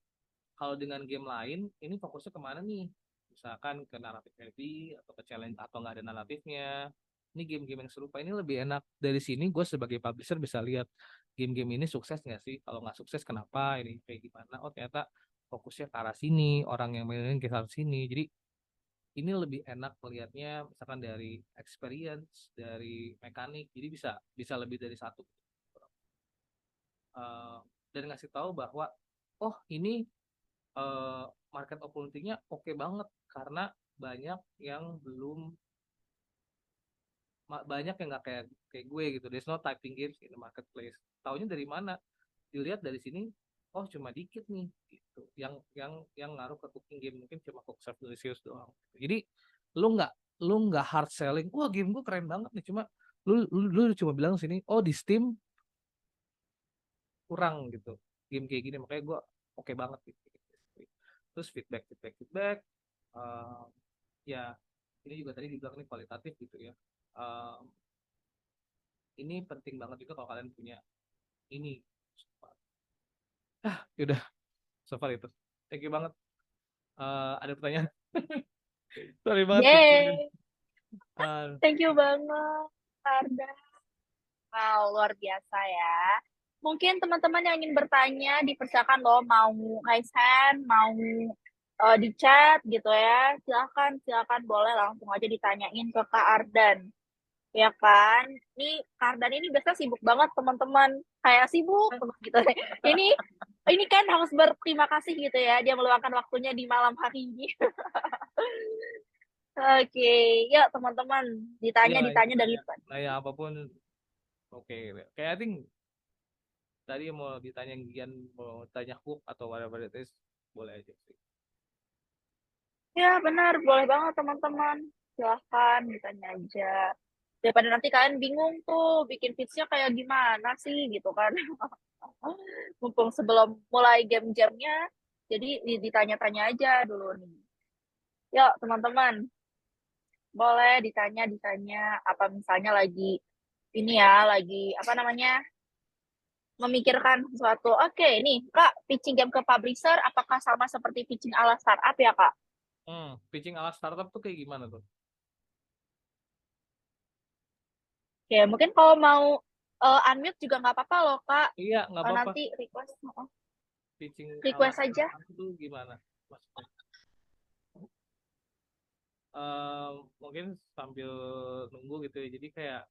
kalau dengan game lain, ini fokusnya kemana nih? Misalkan ke naratif heavy, atau ke challenge, atau nggak ada naratifnya. Ini game-game yang serupa ini lebih enak. Dari sini gue sebagai publisher bisa lihat game-game ini sukses nggak sih? Kalau nggak sukses kenapa? Ini kayak gimana? Oh ternyata fokusnya ke arah sini, orang yang mainin ke arah sini. Jadi ini lebih enak melihatnya misalkan dari experience, dari mekanik. Jadi bisa bisa lebih dari satu. Uh, dan ngasih tahu bahwa oh ini market opportunity-nya oke banget karena banyak yang belum banyak yang nggak kayak kayak gue gitu. There's no typing games in the marketplace. Taunya dari mana? Dilihat dari sini, oh cuma dikit nih gitu. Yang ngaruh ke cooking game mungkin cuma cook serve delicious doang. Jadi lu nggak lu nggak hard selling, wah game gue keren banget nih, cuma lu cuma bilang sini, oh di Steam kurang gitu game kayak gini, makanya gue oke banget gitu. Terus feedback eh, ya ini juga tadi dibilang ini kualitatif gitu ya. Eh, ini penting banget juga kalau kalian punya ini. Yaudah, so far itu. Thank you banget. Ada pertanyaan? Sorry banget. Yeay, Uh, thank you banget, Arda. Wow, luar biasa ya. Mungkin teman-teman yang ingin bertanya, dipersilakan loh, mau raise hand, mau di chat gitu ya. Silakan, silakan boleh langsung aja ditanyain ke Kak Ardan. Ya kan? Ini Kak Ardan ini biasa sibuk banget teman-teman. Kayak sibuk banget gitu. Ini kan harus berterima kasih gitu ya, dia meluangkan waktunya di malam hari ini. Oke, yuk teman-teman, ya, ditanya dari nanya apapun, oke. Kayak I think tadi mau ditanya Gian, mau tanya Hook atau whatever it is, boleh aja sih. Ya, benar. Boleh banget, teman-teman. Silahkan, ditanya aja. Daripada nanti kalian bingung tuh, bikin fitsnya kayak gimana sih, gitu kan. Mumpung sebelum mulai game-gamenya, jadi ditanya-tanya aja dulu nih. Yuk, teman-teman. Boleh ditanya. Apa misalnya lagi, ini ya, lagi, apa namanya, memikirkan sesuatu. Oke, nih, Kak, pitching game ke publisher, apakah sama seperti pitching ala startup ya, Kak? Pitching ala startup tuh kayak gimana tuh? Oke, mungkin kalau mau unmute juga nggak apa-apa loh, Kak. Iya, nggak apa-apa. Nanti request, Pitching ala request aja. startup tuh gimana maksudnya? Mungkin sambil nunggu gitu ya. Jadi kayak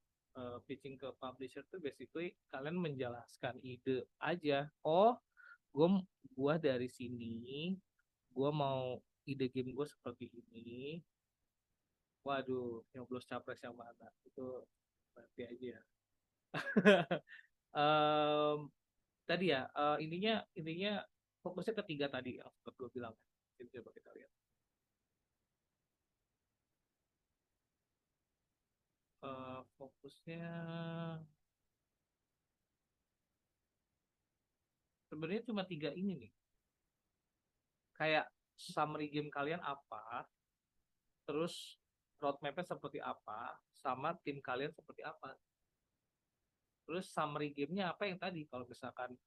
pitching ke publisher tuh basically kalian menjelaskan ide aja. Oh, gue gua dari sini, gue mau ide game gue seperti ini. Waduh, nyoblos capres yang mana? Itu nanti aja. Em, tadi ya, intinya fokusnya ketiga tadi yang sempat gue bilang. Jadi coba kita lihat. Fokusnya sebenarnya cuma tiga ini nih. Kayak summary game kalian apa, terus roadmapnya seperti apa, sama tim kalian seperti apa. Terus summary gamenya apa yang tadi, kalau misalkan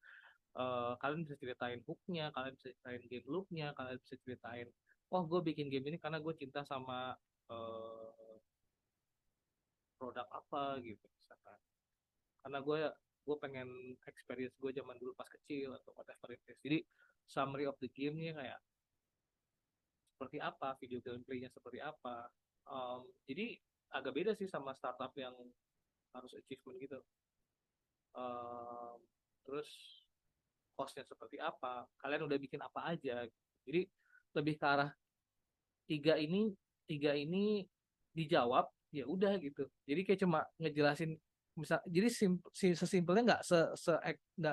kalian bisa ceritain hooknya, kalian bisa ceritain game loopnya, kalian bisa ceritain, oh gue bikin game ini karena gue cinta sama uh, produk apa gitu misalkan. Karena gue pengen experience gue zaman dulu pas kecil atau whatever it is. Jadi summary of the game-nya kayak seperti apa, video gameplaynya seperti apa. Jadi agak beda sih sama startup yang harus achievement gitu. Um, terus costnya seperti apa, kalian udah bikin apa aja. Jadi lebih ke arah tiga ini dijawab, ya udah gitu. Jadi kayak cuma ngejelasin, misal, jadi sesimpelnya nggak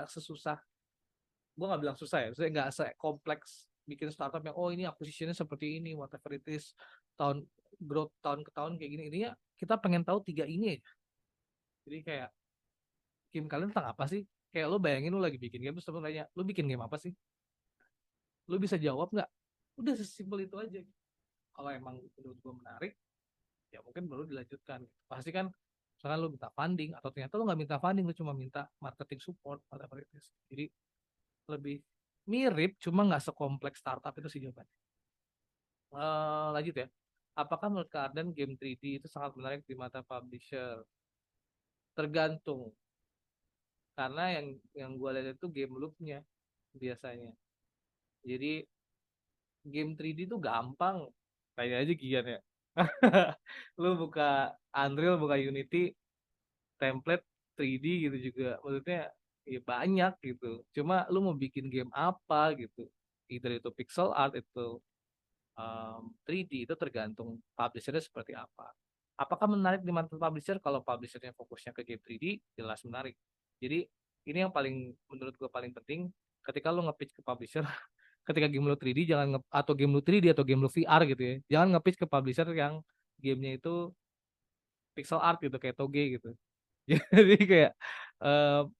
sesusah, gue nggak bilang susah ya, maksudnya nggak sekompleks bikin startup yang oh ini acquisitionnya seperti ini, whatever it is, tahun growth tahun ke tahun kayak gini. Intinya kita pengen tahu tiga ini aja. Jadi kayak game kalian tentang apa sih, kayak lo bayangin lo lagi bikin game terus temen tanya lo bikin game apa sih, lo bisa jawab nggak, udah sesimpel itu aja. Kalau emang menurut gue menarik, ya mungkin baru dilanjutkan. Pasti kan misalkan lo minta funding atau ternyata lo nggak minta funding, lo cuma minta marketing support, whatever it is. Jadi lebih mirip, cuma nggak sekompleks startup itu sih jawabannya. Lanjut ya. Apakah menurut Kak Ardan game 3D itu sangat menarik di mata publisher? Tergantung. Karena yang gue lihat itu game loopnya biasanya. Jadi game 3D itu gampang. Kayak aja Gian ya. Lu buka Unreal, buka Unity, template 3D gitu juga. Maksudnya ya banyak gitu. Cuma lu mau bikin game apa gitu. Either itu pixel art, itu 3D, itu tergantung publishernya seperti apa. Apakah menarik di mata publisher? Kalau publishernya fokusnya ke game 3D, jelas menarik. Jadi ini yang paling menurut gue paling penting ketika lo nge-pitch ke publisher. Ketika game lo 3D jangan atau game lo 3D atau game lo VR gitu ya, jangan nge-pitch ke publisher yang gamenya itu pixel art gitu kayak toge gitu. Jadi kayak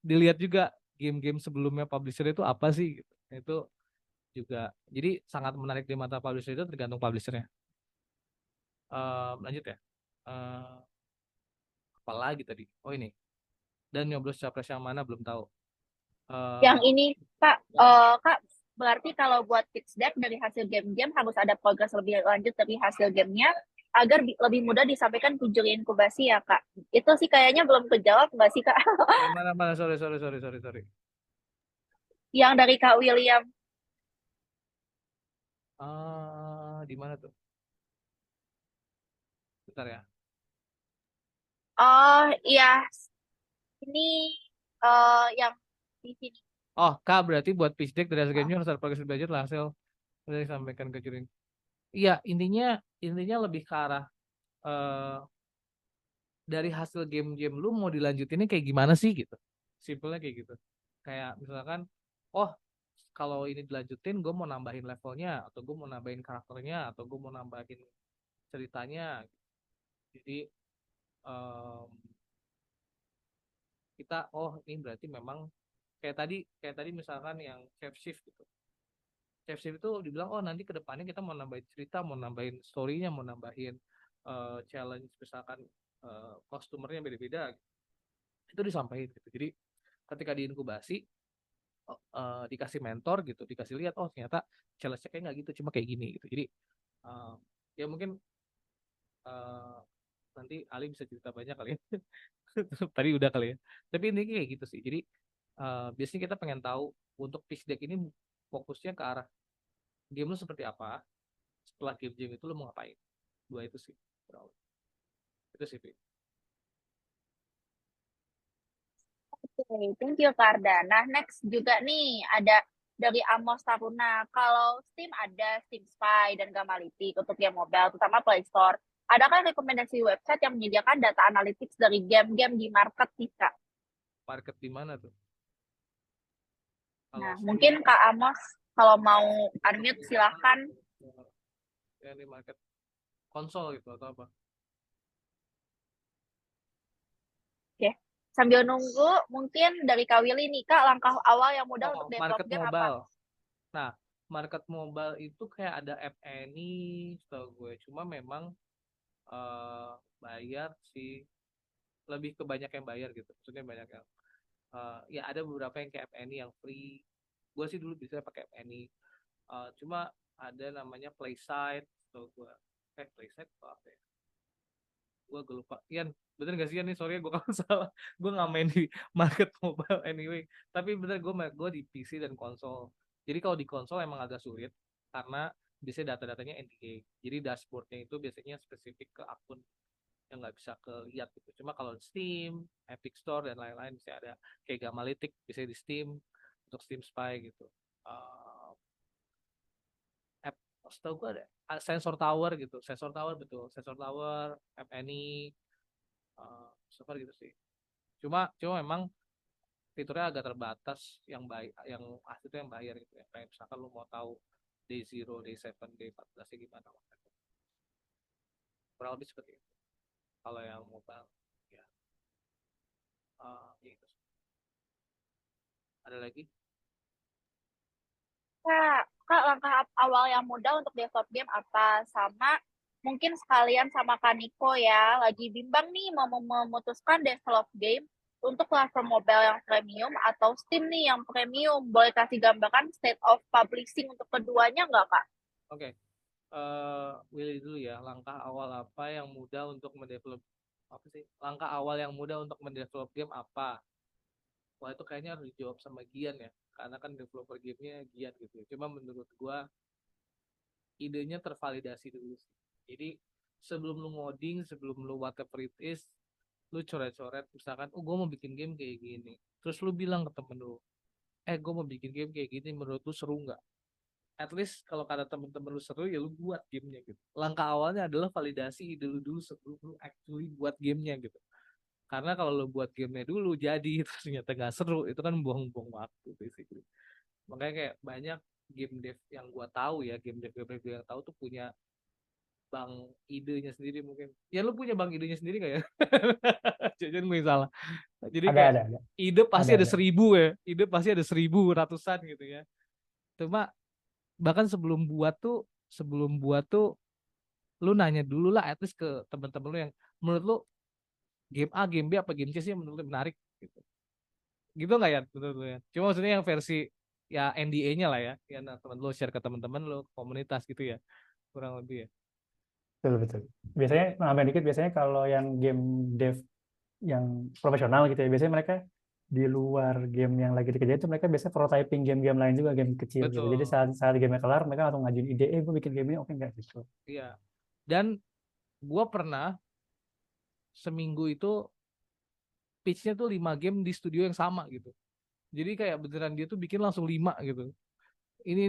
dilihat juga game-game sebelumnya publisher itu apa sih gitu. Itu juga jadi sangat menarik di mata publisher itu tergantung publishernya. Lanjut ya. Eh, Apalagi tadi? Oh ini. Dan nyoblos capres yang mana belum tahu. Yang Eh, ini Kak, Kak berarti kalau buat pitch deck dari hasil game-game harus ada progres lebih lanjut dari hasil gamenya agar lebih mudah disampaikan ke juri inkubasi ya Kak. Itu sih kayaknya belum kejawab nggak sih Kak? yang mana mana sorry. Yang dari Kak William. Di mana tuh? Bentar ya. Oh iya, ini yang di sini. Oh, Kak, berarti buat pitch deck dari hasil gamenya harus ada progres belajar lah hasil udah disampaikan ke juri. Iya, intinya lebih ke arah eh, dari hasil game-game lu mau dilanjutinnya kayak gimana sih gitu. Simpelnya kayak gitu. Kayak misalkan, oh kalau ini dilanjutin gue mau nambahin levelnya atau gue mau nambahin karakternya atau gue mau nambahin ceritanya. Jadi em, kita oh ini berarti memang kayak tadi misalkan yang chef shift gitu. Chef shift itu dibilang oh nanti ke depannya kita mau nambahin cerita, mau nambahin story-nya, mau nambahin challenge misalkan kostumernya beda-beda gitu. Itu disampaikan gitu. Jadi ketika diinkubasi dikasih mentor gitu, dikasih lihat oh ternyata challenge-nya kayak nggak gitu, cuma kayak gini gitu. Jadi uh, ya mungkin uh, nanti Ali bisa cerita banyak kali ya. Tadi udah kali ya. Tapi ini kayak gitu sih. Jadi biasanya kita pengen tahu untuk pitch deck ini fokusnya ke arah game lu seperti apa. Setelah game itu lu mau ngapain. Dua itu sih. Itu sih. Pi. Oke, thank you Kak Arda. Nah, next juga nih ada dari Amos Taruna. Kalau Steam ada Steam Spy dan Gamalytic untuk game mobile, terutama Play Store. Adakah rekomendasi website yang menyediakan data analytics dari game-game di market nih, Kak? Market di mana tuh? Kalau Nah, Steam mungkin Kak Amos kalau mau unmute silahkan. ya di market konsol gitu atau apa? Oke. Sambil nunggu, mungkin dari Kak Willy nih, Kak, langkah awal yang mudah untuk Oh, develop market game apa? mobile. Nah, market mobile itu kayak ada app Any, setahu gue. Cuma memang bayar sih, lebih ke banyak yang bayar gitu. Maksudnya banyak yang, ya ada beberapa yang kayak app Any yang free. Gue sih dulu bisa pakai app Any. Cuma ada namanya Playside, setahu gue. Playside atau apa ya? Gue lupa. Ian, bener gak sih Ian nih? Sorry ya gue kalau salah. Gue nggak main di market mobile anyway. Tapi bener gue di PC dan konsol. Jadi kalau di konsol emang agak sulit karena biasanya data-datanya NDA. Jadi dashboardnya itu biasanya spesifik ke akun yang nggak bisa kelihat gitu. Cuma kalau Steam, Epic Store dan lain-lain bisa ada kayak Gamalytic bisa di Steam untuk Steam Spy gitu. Uh, app setahu gue ada Sensor Tower gitu. Sensor Tower betul. Sensor Tower, App Any, server gitu sih. Cuma memang fiturnya agak terbatas yang baik yang asli itu yang bayar gitu ya. Kayak misalkan lu mau tahu day zero, day seven, day 14 gimana kurang lebih seperti itu. Kalau yang mobile ya gitu. Ada lagi? Kak, langkah awal yang mudah untuk develop game apa? Sama mungkin sekalian sama Kaniko ya, lagi bimbang nih mau memutuskan develop game untuk platform mobile yang premium atau Steam nih yang premium. Boleh kasih gambaran state of publishing untuk keduanya nggak, Kak? Oke. Willy dulu ya. Langkah awal apa yang mudah untuk mendevelop apa sih? Langkah awal yang mudah untuk mendevelop game apa? Wah itu kayaknya harus dijawab sama Gian ya. Karena kan developer gamenya Gian gitu. Cuma menurut gua idenya tervalidasi dulu sih. Jadi sebelum lu ngoding, sebelum lu whatever it is, lu coret-coret misalkan, oh gue mau bikin game kayak gini. Terus lu bilang ke temen lu, gue mau bikin game kayak gini, menurut lu seru nggak? At least kalau kata temen-temen lu seru, ya lu buat gamenya gitu. Langkah awalnya adalah validasi ide lu dulu sebelum lu actually buat gamenya gitu. Karena kalau lu buat gamenya dulu jadi terus ternyata nggak seru, itu kan buang-buang waktu basically. Makanya kayak banyak game dev yang gua tahu ya, game dev yang tahu tuh punya bank idenya sendiri mungkin. Ya lu punya bank idenya sendiri nggak ya? Jangan gue salah. Jadi kayak Ada. ide pasti ada Ada. 1.000 ya. Ide pasti ada 1.000 ratusan gitu ya. Cuma bahkan sebelum buat tuh lu nanya dulu lah at least ke teman-teman lu yang menurut lu game A, game B apa game C sih yang menurut lu menarik gitu. Gitu nggak ya menurut lu ya? Cuma maksudnya yang versi ya NDA-nya lah ya. Ya nah, teman lu share ke teman-teman lu komunitas gitu ya. Kurang lebih ya. Betul. Biasanya nambahin dikit, biasanya kalau yang game dev yang profesional gitu ya, biasanya mereka di luar game yang lagi dikerjain itu mereka biasa prototyping game-game lain juga, game kecil gitu. Jadi Betul. saat game kelar mereka langsung ngajuin ide, gue bikin game ini oke nggak gitu. Iya. Dan gua pernah seminggu itu pitch-nya tuh 5 game di studio yang sama gitu. Jadi kayak beneran dia tuh bikin langsung 5 gitu. Ini.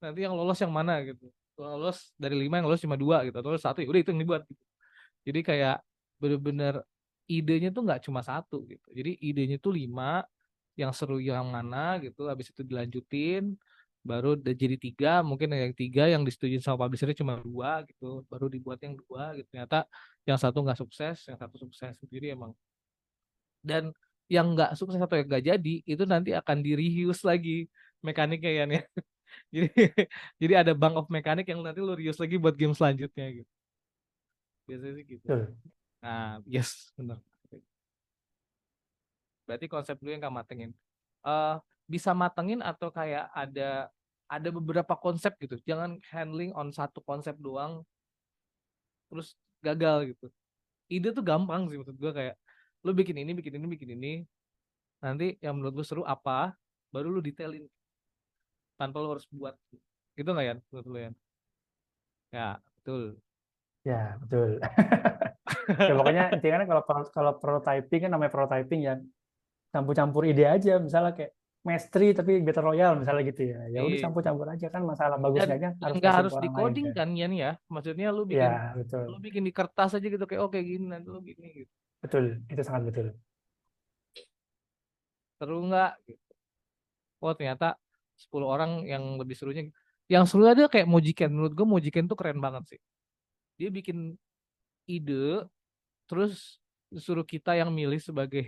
Nanti yang lolos yang mana gitu. Yang lolos dari 5 yang lolos cuma 2 gitu. Atau satu ya udah itu yang dibuat gitu. Jadi kayak bener-bener idenya tuh nggak cuma satu gitu. Jadi idenya tuh 5 yang seru yang mana gitu. Habis itu dilanjutin. Baru udah jadi 3. Mungkin yang 3 yang disetujuin sama publishernya cuma 2 gitu. Baru dibuat yang 2 gitu. Ternyata yang satu nggak sukses. Yang satu sukses sendiri emang. Dan yang nggak sukses atau yang nggak jadi itu nanti akan di reuse lagi mekaniknya ya nih. Jadi jadi ada bank of mekanik yang nanti lu reuse lagi buat game selanjutnya gitu. Biasanya sih gitu. Betul. Nah, yes, benar. Berarti konsep lu yang kamu matengin. Bisa matengin atau kayak ada beberapa konsep gitu. Jangan handling on satu konsep doang terus gagal gitu. Ide tuh gampang sih maksud gua kayak lu bikin ini. Nanti yang menurut lu seru apa, baru lu detailin tanpa lu harus buat. Gitu nggak ya menurut lu ya? Ya, betul. Ya betul. Ya pokoknya intinya kan kalau prototyping kan namanya prototyping ya, campur-campur ide aja, misalnya kayak Mastery tapi Battle Royale misalnya gitu ya. Ya udah Iya. campur-campur aja, kan masalah bagus Dan enggaknya harus nggak kasihin harus ke di orang lain coding kan. kan Yan ya. Maksudnya lu bikin Ya betul. lu bikin di kertas aja gitu kayak oke gini nanti lu gini gitu. Betul, itu sangat betul. Seru nggak? Gitu. Oh ternyata 10 orang yang lebih serunya. Yang seru ada kayak Mojiken. Menurut gue Mojiken tuh keren banget sih. Dia bikin ide, terus suruh kita yang milih sebagai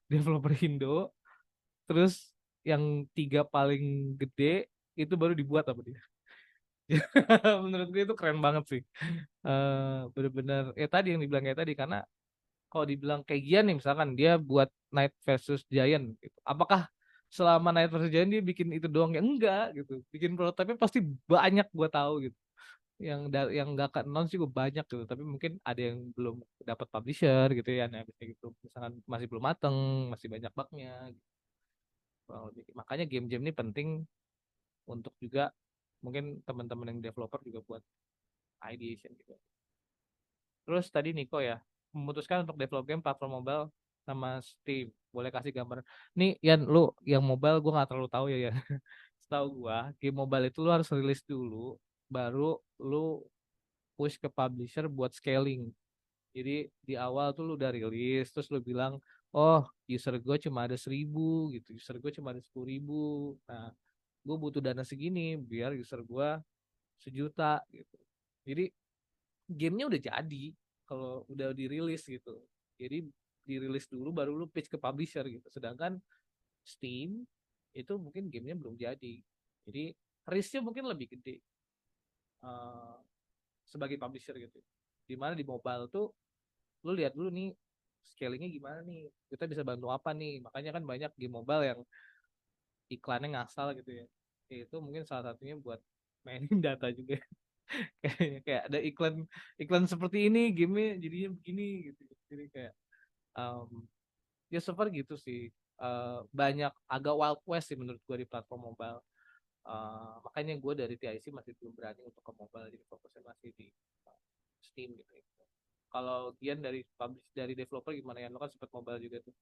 developer Indo, terus yang 3 paling gede itu baru dibuat apa dia. Menurut gue itu keren banget sih. Bener-bener ya tadi yang dibilang kayak tadi karena kalau dibilang kayak Gian nih misalkan dia buat Knight versus Giant gitu. Apakah selama Knight versus Giant dia bikin itu doang ya enggak gitu. Bikin prototipe pasti banyak gua tahu gitu. Yang enggak ke non sih gue banyak gitu, tapi mungkin ada yang belum dapat publisher gitu ya, nah habisnya gitu. Misalkan masih belum mateng, masih banyak bugnya gitu. Makanya game-game ini penting untuk juga mungkin teman-teman yang developer juga buat ideation gitu. Terus tadi Niko ya memutuskan untuk develop game platform mobile sama Steam. Boleh kasih gambar? Nih Yan, lu yang mobile gue nggak terlalu tahu ya. Setahu gue game mobile itu lu harus rilis dulu, baru lu push ke publisher buat scaling. Jadi di awal tuh lu udah rilis, terus lu bilang, oh user gue cuma ada 1.000 gitu, user gue cuma ada 10.000. Nah, gue butuh dana segini biar user gue 1 juta gitu. Jadi gamenya udah jadi kalau udah dirilis gitu. Jadi dirilis dulu baru lu pitch ke publisher gitu. Sedangkan Steam itu mungkin gamenya belum jadi. Jadi risknya mungkin lebih gede uh, sebagai publisher gitu. Dimana di mobile tuh lu lihat dulu nih scalingnya gimana nih. Kita bisa bantu apa nih. Makanya kan banyak game mobile yang iklannya ngasal gitu ya. Itu mungkin salah satunya buat mainin data juga. Kayak ada iklan iklan seperti ini gamenya jadinya begini gitu jadi kayak ya so far gitu sih. Banyak agak wild west sih menurut gue di platform mobile. Makanya gue dari TIC masih belum berani untuk ke mobile jadi fokusnya masih di Steam gitu ya. Kalau Gian dari developer gimana ya, lo kan sempat mobile juga tuh.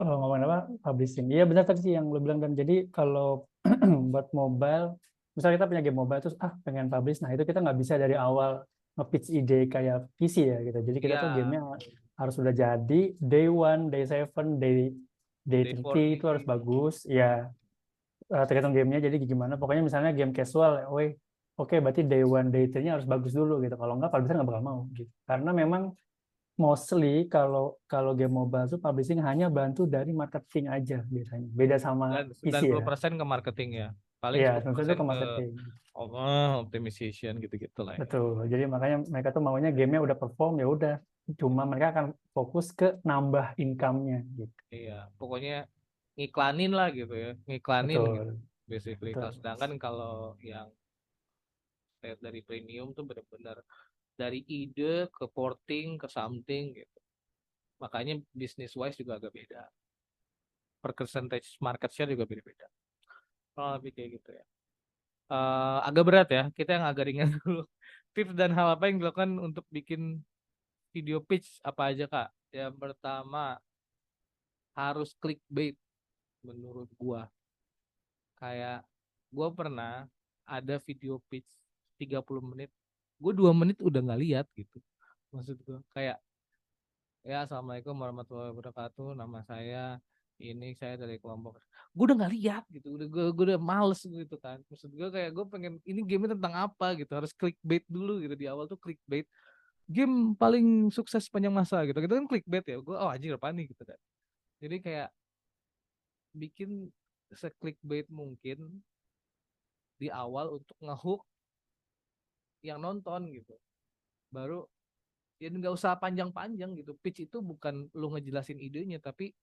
Oh, ngomongin apa? Publishing. Iya benar tadi sih yang lo bilang, dan jadi kalau buat mobile, misalnya kita punya game mobile terus pengen publish, nah itu kita nggak bisa dari awal nge-pitch ide kayak PC ya gitu. Jadi kita tuh Iya, gamenya harus sudah jadi day one, day seven, day day 30 itu harus 40. bagus. Ya tergantung gamenya jadi gimana. Pokoknya misalnya game casual, oke berarti day one day three-nya harus bagus dulu gitu. Kalau nggak publisher nggak bakal mau gitu. Karena memang mostly kalau kalau game mobile tuh publishing hanya bantu dari marketing aja biasanya. Beda sama Dan PC ya. 90% ke marketing ya. Paling Iya, 10% itu ke ke marketing. optimization gitu-gitu lah ya. Betul. Jadi makanya mereka tuh maunya gamenya udah perform ya udah. Cuma mereka akan fokus ke nambah income-nya gitu. Iya, pokoknya ngiklanin lah gitu ya. Ngiklanin gitu Betul. basically. Betul. Sedangkan kalau yang dari premium tuh benar-benar dari ide ke porting ke something gitu. Makanya business wise juga agak beda. Percentage market share juga beda-beda. Kalau lebih kayak gitu ya. Agak berat ya. Kita yang agak ringan dulu. Tips dan hal apa yang dilakukan untuk bikin video pitch apa aja Kak? Yang pertama harus clickbait menurut gua. Kayak gua pernah ada video pitch 30 menit. Gua 2 menit udah nggak lihat gitu. Maksud gua kayak ya assalamualaikum warahmatullahi wabarakatuh. Nama saya ini saya dari kelompok. Gue udah nggak lihat gitu. Gue udah males gitu kan. Maksud gue kayak gue pengen ini game tentang apa gitu. Harus clickbait dulu gitu di awal tuh clickbait. Game paling sukses sepanjang masa gitu. Gitu kan clickbait ya. Gue oh anjir apa nih gitu kan. Jadi kayak bikin se-clickbait mungkin di awal untuk ngehook yang nonton gitu. Baru ya nggak usah panjang-panjang gitu. Pitch itu bukan lu ngejelasin idenya tapi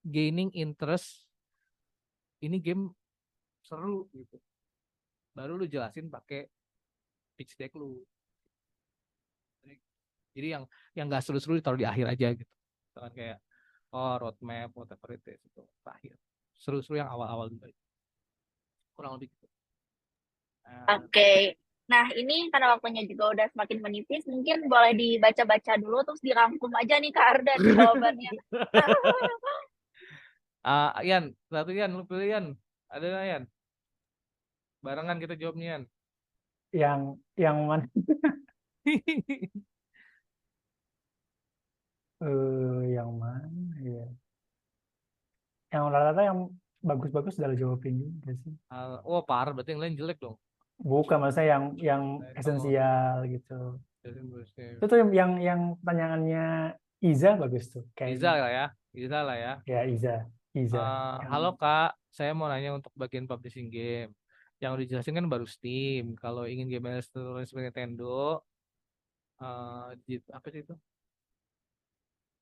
gaining interest ini game seru gitu. Baru lu jelasin pakai pitch deck lu. Jadi yang nggak seru-seru ditaruh di akhir aja gitu. Misalkan kayak roadmap whatever it is itu terakhir. Seru-seru yang awal-awal juga. Kurang lebih gitu. Nah, Oke. Nah, ini karena waktunya juga udah semakin menipis, mungkin boleh dibaca-baca dulu terus dirangkum aja nih Kak Ardan jawabannya. Ian, satu Ian, lu pilih Ian. Ada nggak Ian? Barengan kita jawabnya Ian. Yang mana? Yang mana ya? Yang rata-rata yang bagus-bagus udah jawabin juga sih. Oh parah, berarti yang lain jelek dong. Bukan maksudnya yang Nah, kamu esensial gitu. jadi berarti Itu tuh yang pertanyaannya Iza bagus tuh Iza kayaknya. lah ya, Iza lah ya. Ya Iza, Iza. Yang Halo Kak, saya mau nanya untuk bagian publishing game. Yang udah dijelasin kan baru Steam. Kalau ingin game seperti Nintendo, apa sih itu?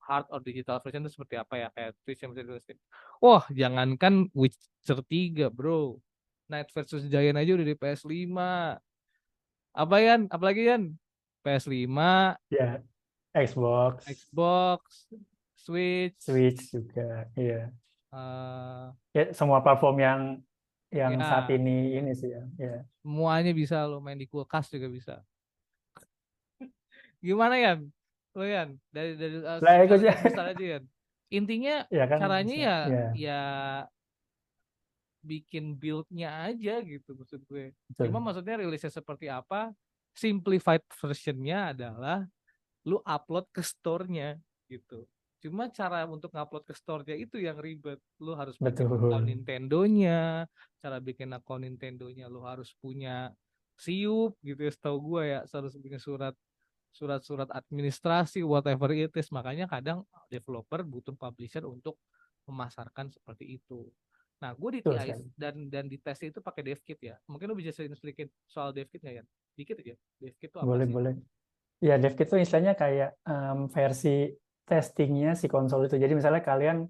Hard or digital version itu seperti apa ya? Kayak Twitch yang bisa di Steam. Wah, jangankan Witcher 3, bro. Night versus Giant aja udah di PS5. Apa Yan? Apalagi Yan? PS5, ya Xbox, Xbox, Switch, Switch juga. Iya. eh Ya semua platform yang saat ya ini sih ya. Ya. semuanya bisa lo main di kulkas juga bisa. Gimana Yan? Lo Yan dari Lah itu secara sih. garis besar aja Yan. Intinya Ya kan caranya bisa. ya Ya, ya bikin build-nya aja gitu maksud gue. Cuma betul. maksudnya rilisnya seperti apa? Simplified versionnya adalah lu upload ke store-nya gitu. Cuma cara untuk ngupload ke store-nya itu yang ribet. Lu harus bikin account Betul. Nintendo-nya. Cara bikin account Nintendo-nya lu harus punya siup gitu ya setahu gue ya. Harus bikin surat-surat administrasi whatever it is. Makanya kadang developer butuh publisher untuk memasarkan seperti itu. Nah, gue di Betul TI sekali. dan di tes itu pakai DevKit ya. Mungkin lu bisa sedikit soal DevKit nggak ya? Dikit aja. DevKit itu apa Boleh, sih? boleh. Ya, DevKit itu istilahnya kayak versi testingnya si konsol itu. Jadi misalnya kalian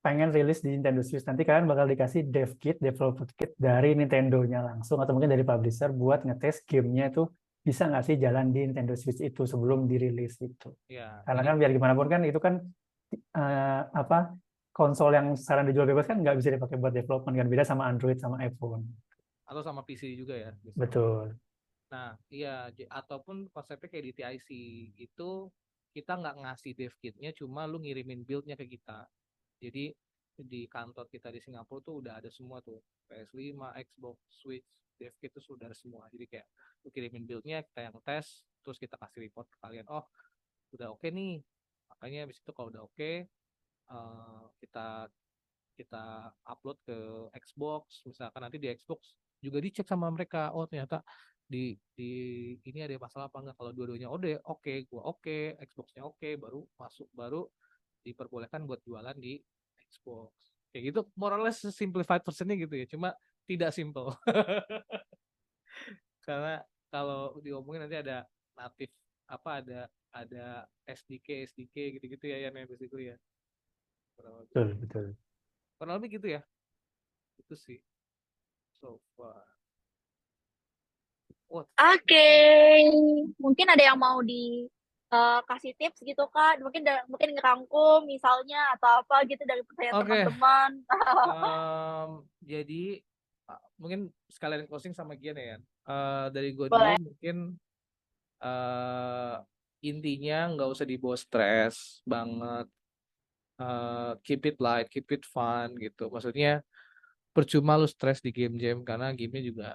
pengen rilis di Nintendo Switch, nanti kalian bakal dikasih DevKit, developer kit dari Nintendo-nya langsung, atau mungkin dari publisher buat ngetes gamenya itu bisa nggak sih jalan di Nintendo Switch itu sebelum dirilis itu. Ya, Karena jadi kan biar gimana pun kan itu kan apa konsol yang sekarang dijual bebas kan nggak bisa dipakai buat development kan, beda sama Android sama iPhone. atau sama PC juga ya biasanya. Betul. Nah, iya ataupun konsepnya kayak di TIC itu kita nggak ngasih dev kitnya, cuma lu ngirimin buildnya ke kita. Jadi di kantor kita di Singapura tuh udah ada semua tuh PS5, Xbox, Switch, dev kit itu sudah ada semua. Jadi kayak lu kirimin buildnya, kita yang tes, terus kita kasih report ke kalian. Oh, udah oke nih. Makanya habis itu kalau udah oke, kita kita upload ke Xbox. Misalkan nanti di Xbox juga dicek sama mereka. Oh ternyata di ini ada masalah apa enggak. Kalau dua-duanya oke, gua oke, Xbox-nya oke, baru masuk, baru diperbolehkan buat jualan di Xbox. Kayak gitu, more or less simplified versionnya gitu ya. Cuma tidak simple. Karena kalau diomongin nanti ada native apa ada SDK gitu-gitu ya yang basically ya. Betul, betul. Kurang lebih gitu ya. Itu sih so far. What? Oke, mungkin ada yang mau kasih tips gitu Kak, mungkin ngerangkum misalnya atau apa gitu dari pertanyaan Oke, teman-teman. jadi mungkin sekalian closing sama Gian ya. Dari gue dulu Boleh. mungkin intinya nggak usah dibawa stres banget. Keep it light, keep it fun gitu. Maksudnya percuma lu stres di game jam karena gamenya juga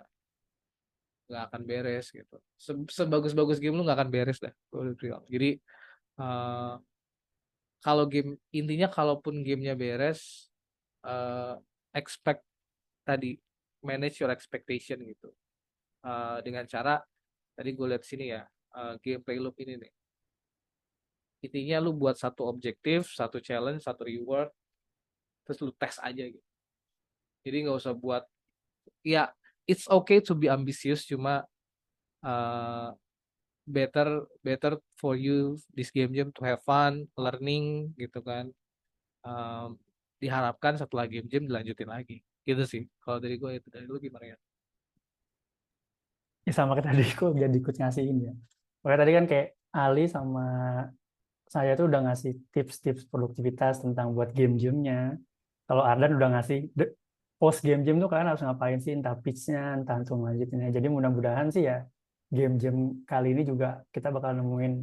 nggak akan beres gitu. Sebagus-bagus game lu nggak akan beres dah. Jadi kalau game intinya kalaupun gamenya beres, expect tadi manage your expectation gitu. Dengan cara tadi gue lihat sini ya, gameplay loop ini nih. Intinya lu buat satu objektif, satu challenge, satu reward, terus lu tes aja gitu. Jadi nggak usah buat, ya it's okay to be ambitious, cuma better for you this game jam to have fun, learning gitu kan. Diharapkan setelah game jam dilanjutin lagi. Gitu sih. Kalau dari gue itu, dari lu gimana ya? Ya sama kayak tadi kok jadi ikut ngasihin ya. Makanya tadi kan kayak Ali sama saya tuh udah ngasih tips-tips produktivitas tentang buat game-gamenya. Kalau Ardan udah ngasih post game-game tuh kalian harus ngapain sih, entah pitch-nya, entah untuk lanjutinnya. Jadi mudah-mudahan sih ya game-game kali ini juga kita bakal nemuin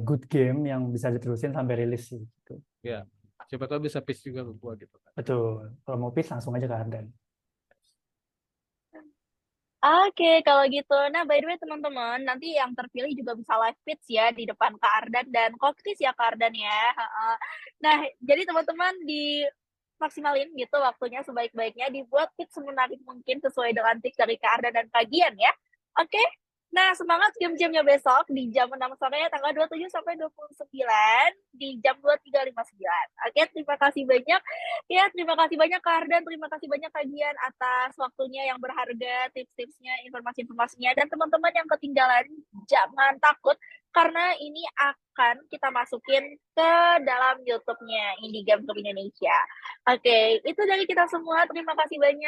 good game yang bisa diterusin sampai rilis sih. Gitu. Ya, siapa tahu bisa pitch juga ke gue gitu kan. Betul. Kalau mau pitch langsung aja ke Ardan. Oke, kalau gitu. Nah, by the way teman-teman, nanti yang terpilih juga bisa live pitch ya di depan Kak Ardan dan koktis ya Kak Ardan ya. Nah, jadi teman-teman maksimalin gitu waktunya sebaik-baiknya, dibuat pitch semenarik mungkin sesuai dengan tips dari Kak Ardan dan Kak Gian ya. Oke. Nah, semangat game-jamnya besok di jam 6 sore tanggal 27 sampai 29 di jam 23.59. Oke, terima kasih banyak. Ya, terima kasih banyak Kak Ardan, terima kasih banyak Kak Gian atas waktunya yang berharga, tips-tipsnya, informasi-informasinya. Dan teman-teman yang ketinggalan, jangan takut karena ini akan kita masukin ke dalam YouTube-nya Indie Game Club Indonesia. Oke, itu dari kita semua. Terima kasih banyak.